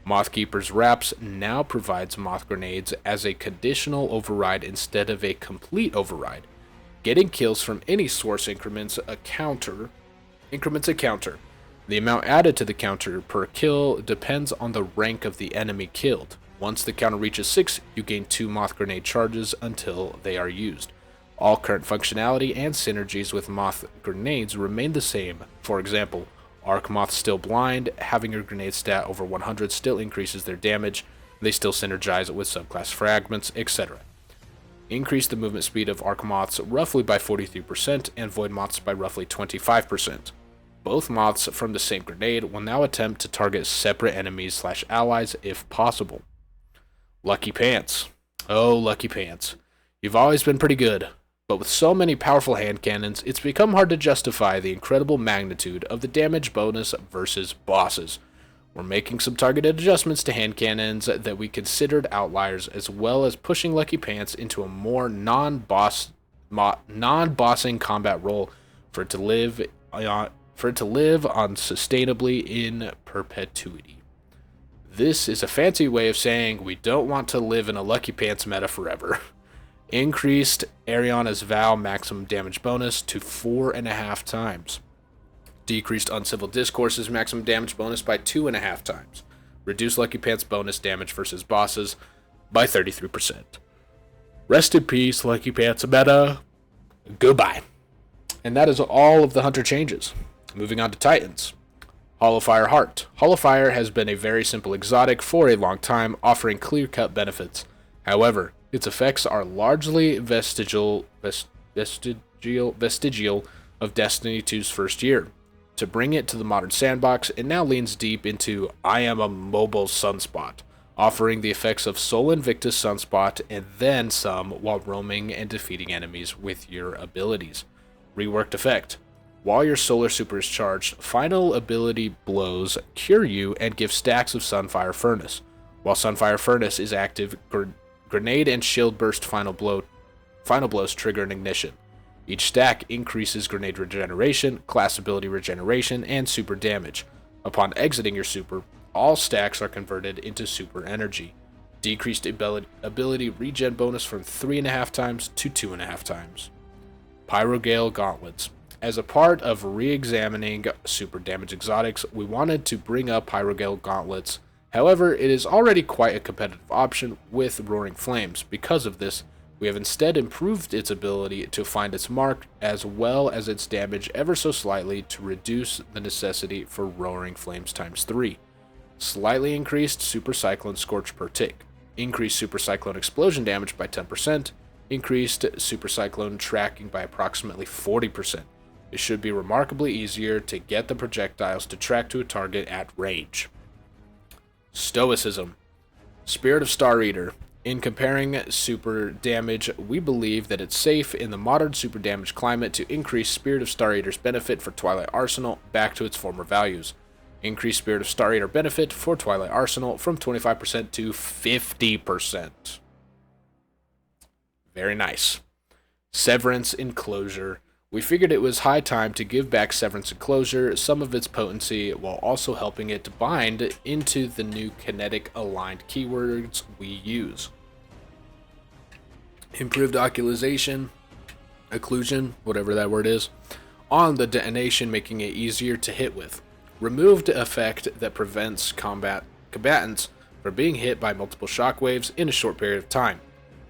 Mothkeeper's Wraps now provides Moth Grenades as a conditional override instead of a complete override. Getting kills from any source increments a counter. The amount added to the counter per kill depends on the rank of the enemy killed. Once the counter reaches 6, you gain 2 Moth Grenade charges until they are used. All current functionality and synergies with Moth Grenades remain the same. For example, Arc Moth Still Blind, having your grenade stat over 100 still increases their damage, they still synergize with subclass fragments, etc. Increase the movement speed of Arc Moths roughly by 43% and Void Moths by roughly 25%. Both moths from the same grenade will now attempt to target separate enemies/allies if possible. Lucky Pants. Oh, Lucky Pants. You've always been pretty good, but with so many powerful hand cannons, it's become hard to justify the incredible magnitude of the damage bonus versus bosses. We're making some targeted adjustments to hand cannons that we considered outliers, as well as pushing Lucky Pants into a more non-bossing combat role for it to live on sustainably in perpetuity. This is a fancy way of saying we don't want to live in a Lucky Pants meta forever. Increased Ariana's Vow maximum damage bonus to 4.5 times. Decreased Uncivil Discourse's maximum damage bonus by 2.5 times. Reduced Lucky Pants bonus damage versus bosses by 33%. Rest in peace, Lucky Pants meta. Goodbye. And that is all of the Hunter changes. Moving on to Titans. Hollowfire Heart. Hollowfire has been a very simple exotic for a long time, offering clear-cut benefits. However, its effects are largely vestigial of Destiny 2's first year. To bring it to the modern sandbox, it now leans deep into I am a mobile sunspot, offering the effects of Sol Invictus Sunspot and then some while roaming and defeating enemies with your abilities. Reworked effect. While your solar super is charged, final ability blows cure you and give stacks of Sunfire Furnace. While Sunfire Furnace is active, grenade and shield burst final blows trigger an ignition. Each stack increases grenade regeneration, class ability regeneration, and super damage. Upon exiting your super, all stacks are converted into super energy. Decreased ability regen bonus from 3.5 times to 2.5 times. Pyrogale Gauntlets. As a part of re-examining super damage exotics, we wanted to bring up Pyrogale Gauntlets. However, it is already quite a competitive option with Roaring Flames. Because of this, we have instead improved its ability to find its mark, as well as its damage ever so slightly to reduce the necessity for Roaring Flames times 3. Slightly increased Super Cyclone Scorch per tick. Increased Super Cyclone Explosion damage by 10%. Increased Super Cyclone tracking by approximately 40%. It should be remarkably easier to get the projectiles to track to a target at range. Stoicism. Spirit of Star Eater. In comparing super damage, we believe that it's safe in the modern super damage climate to increase Spirit of Star Eater's benefit for Twilight Arsenal back to its former values. Increase Spirit of Star Eater benefit for Twilight Arsenal from 25% to 50%. Very nice. Severance Enclosure. We figured it was high time to give back Severance Enclosure some of its potency while also helping it to bind into the new kinetic aligned keywords we use. Improved occlusion, whatever that word is, on the detonation, making it easier to hit with. Removed effect that prevents combatants from being hit by multiple shockwaves in a short period of time.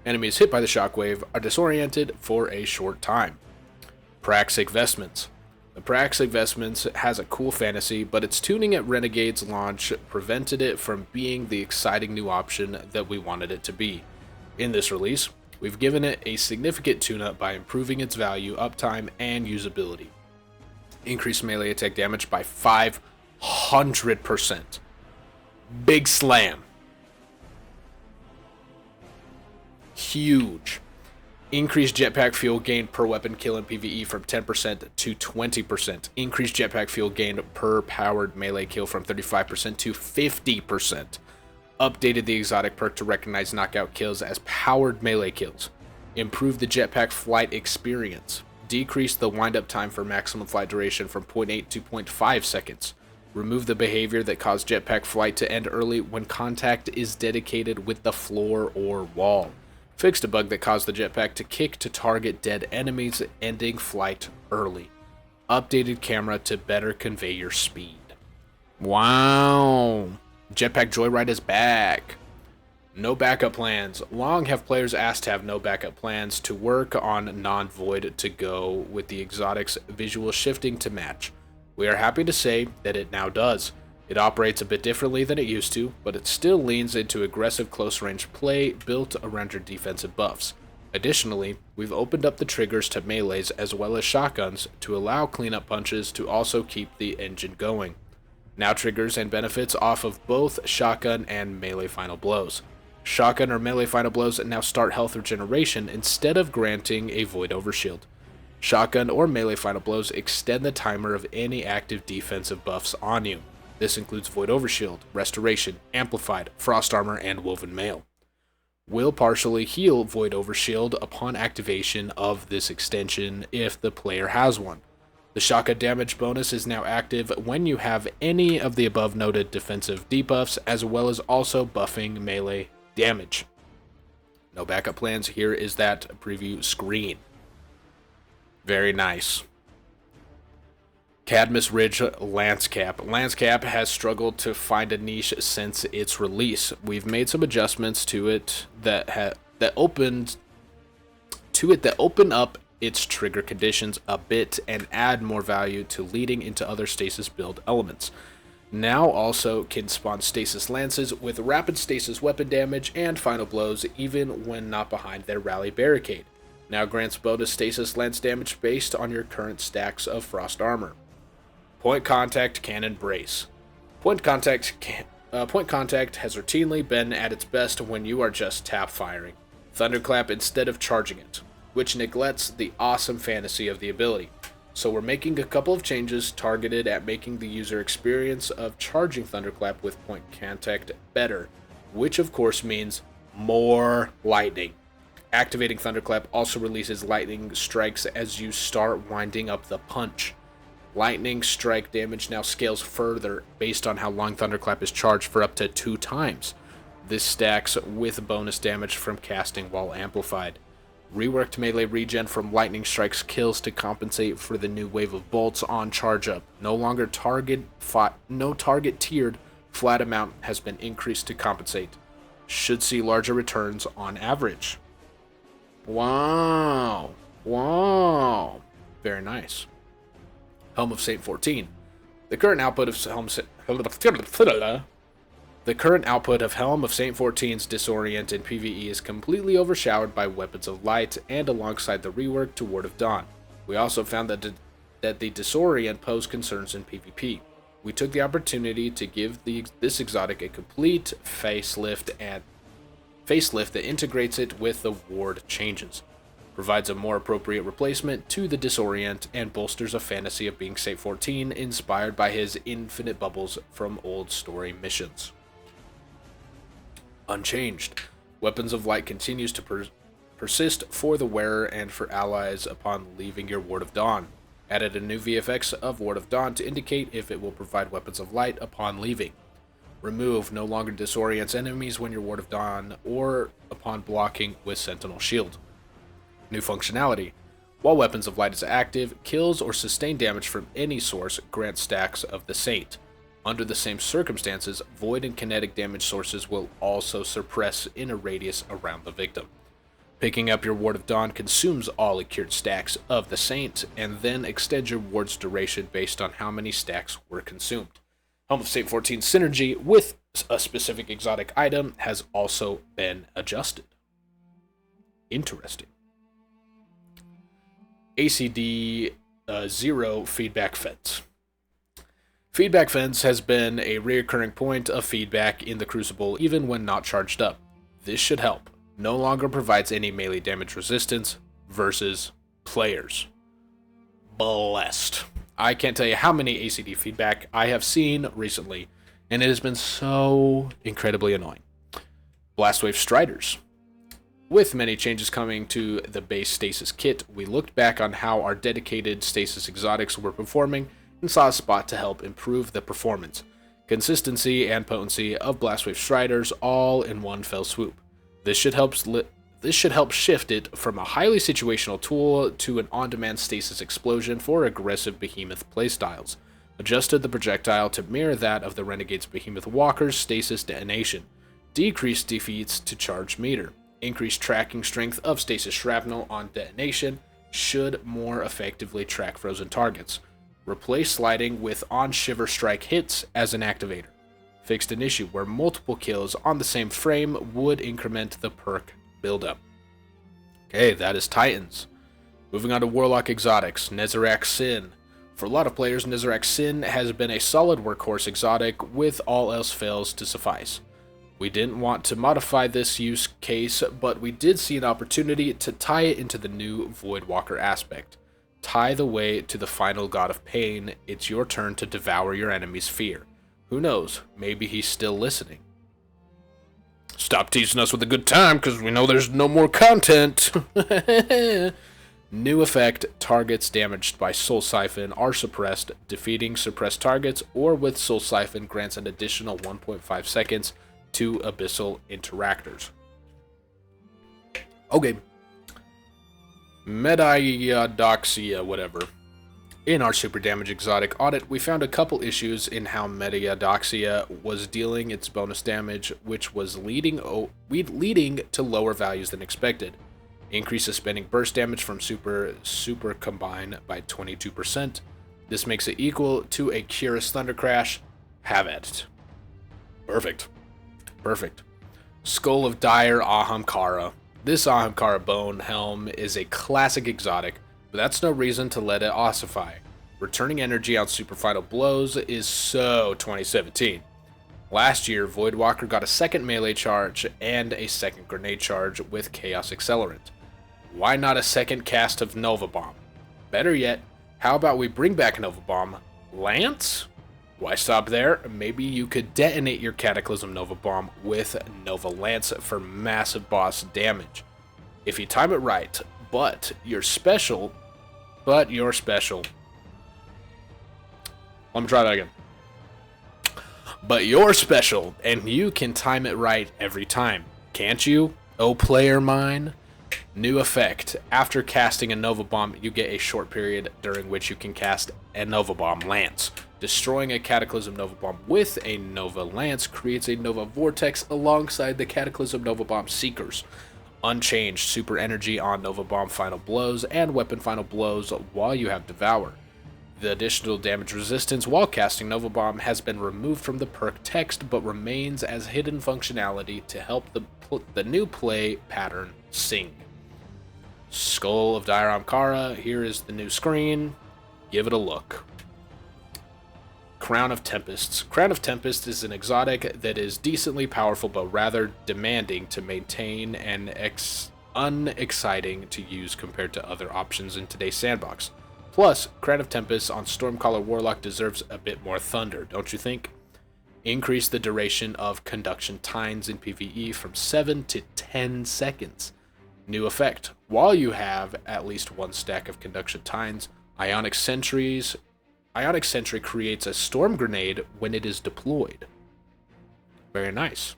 Enemies hit by the shockwave are disoriented for a short time. Praxic Vestments. The Praxic Vestments has a cool fantasy, but its tuning at Renegade's launch prevented it from being the exciting new option that we wanted it to be. In this release, we've given it a significant tune-up by improving its value, uptime, and usability. Increase melee attack damage by 500%. Big slam. Huge. Increase jetpack fuel gain per weapon kill in PvE from 10% to 20%. Increase jetpack fuel gain per powered melee kill from 35% to 50%. Updated the exotic perk to recognize knockout kills as powered melee kills. Improve the jetpack flight experience. Decrease the wind-up time for maximum flight duration from 0.8 to 0.5 seconds. Remove the behavior that caused jetpack flight to end early when contact is dedicated with the floor or wall. Fixed a bug that caused the jetpack to kick to target dead enemies, ending flight early. Updated camera to better convey your speed. Wow. Jetpack Joyride is back. No backup plans. Long have players asked to have no backup plans to work on non-void to go with the exotic's visual shifting to match. We are happy to say that it now does. It operates a bit differently than it used to, but it still leans into aggressive close-range play built around your defensive buffs. Additionally, we've opened up the triggers to melees as well as shotguns to allow cleanup punches to also keep the engine going. Now triggers and benefits off of both shotgun and melee final blows. Shotgun or melee final blows now start health regeneration instead of granting a void overshield. Shotgun or melee final blows extend the timer of any active defensive buffs on you. This includes Void Overshield, Restoration, Amplified, Frost Armor, and Woven Mail. Will partially heal Void Overshield upon activation of this extension if the player has one. The shotgun damage bonus is now active when you have any of the above noted defensive debuffs, as well as also buffing melee damage. No backup plans. Here is that preview screen. Very nice. Cadmus Ridge Lance Cap. Lance Cap has struggled to find a niche since its release. We've made some adjustments to it that open up its trigger conditions a bit and add more value to leading into other stasis build elements. Now also can spawn stasis lances with rapid stasis weapon damage and final blows even when not behind their rally barricade. Now grants bonus stasis lance damage based on your current stacks of frost armor. Point Contact Cannon Brace. Point Contact has routinely been at its best when you are just tap firing Thunderclap instead of charging it, which neglects the awesome fantasy of the ability. So we're making a couple of changes targeted at making the user experience of charging Thunderclap with Point Contact better, which of course means more lightning. Activating Thunderclap also releases lightning strikes as you start winding up the punch. Lightning strike damage now scales further based on how long Thunderclap is charged for up to 2 times. This stacks with bonus damage from casting while amplified. Reworked melee regen from lightning strikes kills to compensate for the new wave of bolts on charge up. No target tiered flat amount has been increased to compensate. Should see larger returns on average. Wow. Very nice. Helm of Saint 14. The current output of Helm of Saint 14's Disorient in PvE is completely overshadowed by Weapons of Light and alongside the rework to Ward of Dawn. We also found that the Disorient posed concerns in PvP. We took the opportunity to give this exotic a complete facelift that integrates it with the Ward changes. Provides a more appropriate replacement to the Disorient and bolsters a fantasy of being Saint 14 inspired by his infinite bubbles from old story missions. Unchanged. Weapons of Light continues to persist for the wearer and for allies upon leaving your Ward of Dawn. Added a new VFX of Ward of Dawn to indicate if it will provide Weapons of Light upon leaving. Remove. No longer disorients enemies when your Ward of Dawn or upon blocking with Sentinel Shield. New functionality. While Weapons of Light is active, kills or sustained damage from any source grant stacks of the Saint. Under the same circumstances, void and kinetic damage sources will also suppress in a radius around the victim. Picking up your Ward of Dawn consumes all accrued stacks of the Saint, and then extends your ward's duration based on how many stacks were consumed. Helm of Saint 14 synergy with a specific exotic item has also been adjusted. Interesting. ACD 0 feedback fence. Feedback fence has been a recurring point of feedback in the Crucible even when not charged up. This should help. No longer provides any melee damage resistance versus players. Blessed. I can't tell you how many ACD feedback I have seen recently, and it has been so incredibly annoying. Blastwave Striders. With many changes coming to the base Stasis kit, we looked back on how our dedicated Stasis exotics were performing and saw a spot to help improve the performance, consistency, and potency of Blastwave Striders all in one fell swoop. This should help shift it from a highly situational tool to an on-demand stasis explosion for aggressive behemoth playstyles. Adjusted the projectile to mirror that of the Renegade's Behemoth Walker's stasis detonation. Decreased defeats to charge meter. Increased tracking strength of stasis shrapnel on detonation should more effectively track frozen targets. Replace sliding with on-shiver strike hits as an activator. Fixed an issue where multiple kills on the same frame would increment the perk buildup. Okay, that is Titans. Moving on to Warlock Exotics, Nezarec Sin. For a lot of players, Nezarec Sin has been a solid workhorse exotic with all else fails to suffice. We didn't want to modify this use case, but we did see an opportunity to tie it into the new Voidwalker aspect. Tie the way to the final god of pain. It's your turn to devour your enemy's fear. Who knows, maybe he's still listening. Stop teasing us with a good time, because we know there's no more content. New effect, targets damaged by Soul Siphon are suppressed. Defeating suppressed targets or with Soul Siphon grants an additional 1.5 seconds to Abyssal Interactors. Okay. Metaiodoxia, whatever. In our Super Damage Exotic audit, we found a couple issues in how Metaiodoxia was dealing its bonus damage, which was leading to lower values than expected. Increase suspending burst damage from Super Combine by 22%. This makes it equal to a Curus Thunder Crash. Have at it. Perfect. Skull of Dire Ahamkara. This Ahamkara Bone Helm is a classic exotic, but that's no reason to let it ossify. Returning energy on super final blows is so 2017. Last year, Voidwalker got a second melee charge and a second grenade charge with Chaos Accelerant. Why not a second cast of Nova Bomb? Better yet, how about we bring back Nova Bomb Lance? Why stop there? Maybe you could detonate your Cataclysm Nova Bomb with Nova Lance for massive boss damage. If you time it right, but you're special. Let me try that again. But you're special, and you can time it right every time. Can't you? Oh, player mine. New effect. After casting a Nova Bomb, you get a short period during which you can cast a Nova Bomb Lance. Destroying a Cataclysm Nova Bomb with a Nova Lance creates a Nova Vortex alongside the Cataclysm Nova Bomb Seekers. Unchanged super energy on Nova Bomb final blows and weapon final blows while you have Devour. The additional damage resistance while casting Nova Bomb has been removed from the perk text but remains as hidden functionality to help the new play pattern sing. Skull of Dire Ahamkara, here is the new screen. Give it a look. Crown of Tempests. Crown of Tempests is an exotic that is decently powerful but rather demanding to maintain and unexciting to use compared to other options in today's sandbox. Plus, Crown of Tempests on Stormcaller Warlock deserves a bit more thunder, don't you think? Increase the duration of Conduction Tines in PvE from 7 to 10 seconds. New effect. While you have at least one stack of Conduction Tines, Ionic Sentry creates a Storm Grenade when it is deployed. Very nice.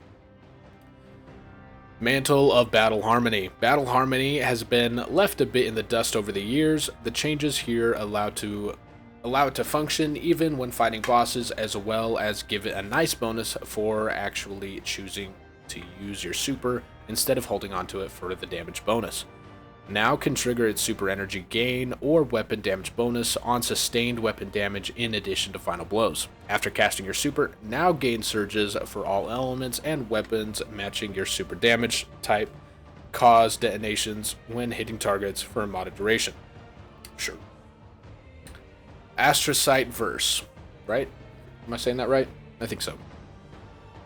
Mantle of Battle Harmony. Battle Harmony has been left a bit in the dust over the years. The changes here allow it to function even when fighting bosses, as well as give it a nice bonus for actually choosing to use your super instead of holding onto it for the damage bonus. Now can trigger its super energy gain or weapon damage bonus on sustained weapon damage in addition to final blows. After casting your super, now gain surges for all elements and weapons matching your super damage type, cause detonations when hitting targets for a modded duration. Sure. Astrocyte Verse, right? Am I saying that right? I think so.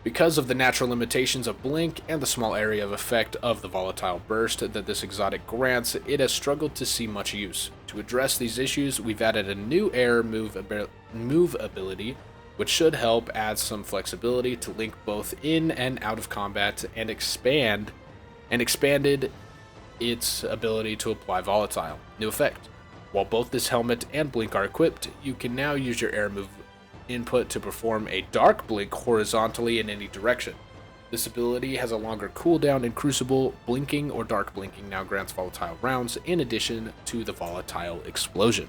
Because of the natural limitations of Blink and the small area of effect of the volatile burst that this exotic grants, it has struggled to see much use. To address these issues, we've added a new air move ability, which should help add some flexibility to Link both in and out of combat, and expanded its ability to apply volatile. New effect. While both this helmet and Blink are equipped, you can now use your air move input to perform a dark blink horizontally in any direction. This ability has a longer cooldown in Crucible. Blinking or dark blinking now grants volatile rounds in addition to the volatile explosion.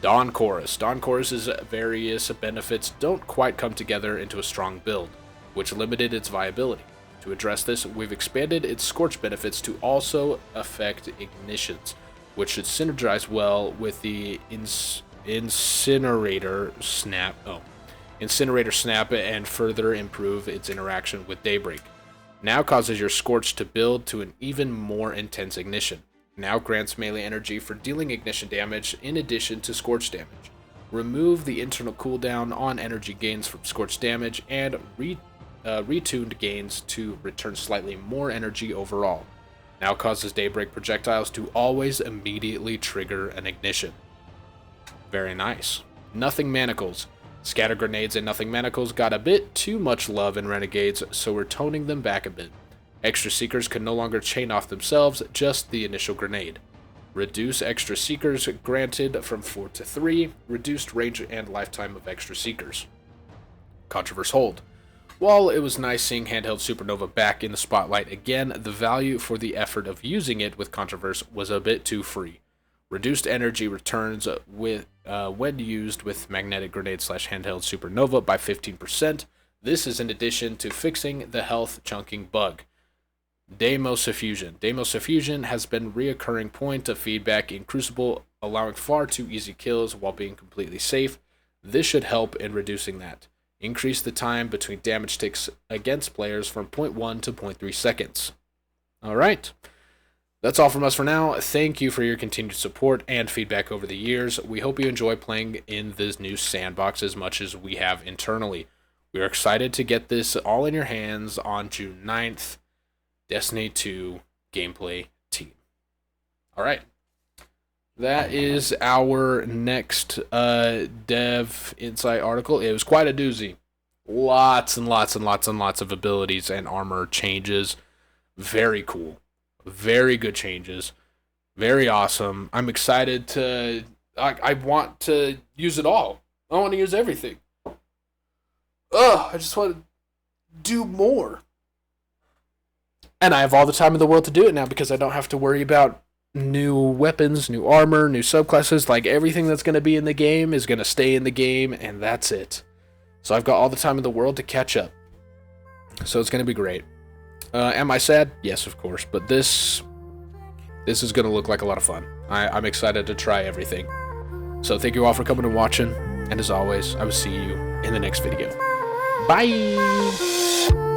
Dawn Chorus. Dawn Chorus's various benefits don't quite come together into a strong build, which limited its viability. To address this, we've expanded its Scorch benefits to also affect ignitions, which should synergize well with the Incinerator Snap and further improve its interaction with Daybreak. Now causes your Scorch to build to an even more intense ignition. Now grants melee energy for dealing ignition damage in addition to Scorch damage. Remove the internal cooldown on energy gains from Scorch damage and retuned gains to return slightly more energy overall. Now causes Daybreak projectiles to always immediately trigger an ignition. Very nice. Nothing Manacles. Scatter Grenades and Nothing Manacles got a bit too much love in Renegades, so we're toning them back a bit. Extra Seekers can no longer chain off themselves, just the initial grenade. Reduce Extra Seekers granted from 4 to 3, reduced range and lifetime of Extra Seekers. Controverse Hold. While it was nice seeing handheld Supernova back in the spotlight again, the value for the effort of using it with Controverse was a bit too free. Reduced energy returns when used with Magnetic Grenade / handheld Supernova by 15%. This is in addition to fixing the health chunking bug. Deimos Effusion. Deimos Effusion has been a reoccurring point of feedback in Crucible, allowing far too easy kills while being completely safe. This should help in reducing that. Increase the time between damage ticks against players from 0.1 to 0.3 seconds. Alright. That's all from us for now. Thank you for your continued support and feedback over the years. We hope you enjoy playing in this new sandbox as much as we have internally. We are excited to get this all in your hands on June 9th. Destiny 2 gameplay team. Alright. That is our next Dev Insight article. It was quite a doozy. Lots and lots and lots and lots of abilities and armor changes. Very cool. Very good changes. Very awesome. I'm excited to... I want to use it all. I want to use everything. I just want to do more. And I have all the time in the world to do it now because I don't have to worry about new weapons, new armor, new subclasses. Like, everything that's going to be in the game is going to stay in the game, and that's it. So I've got all the time in the world to catch up. So it's going to be great. Am I sad? Yes, of course. But this is going to look like a lot of fun. I'm excited to try everything. So thank you all for coming and watching. And as always, I will see you in the next video. Bye!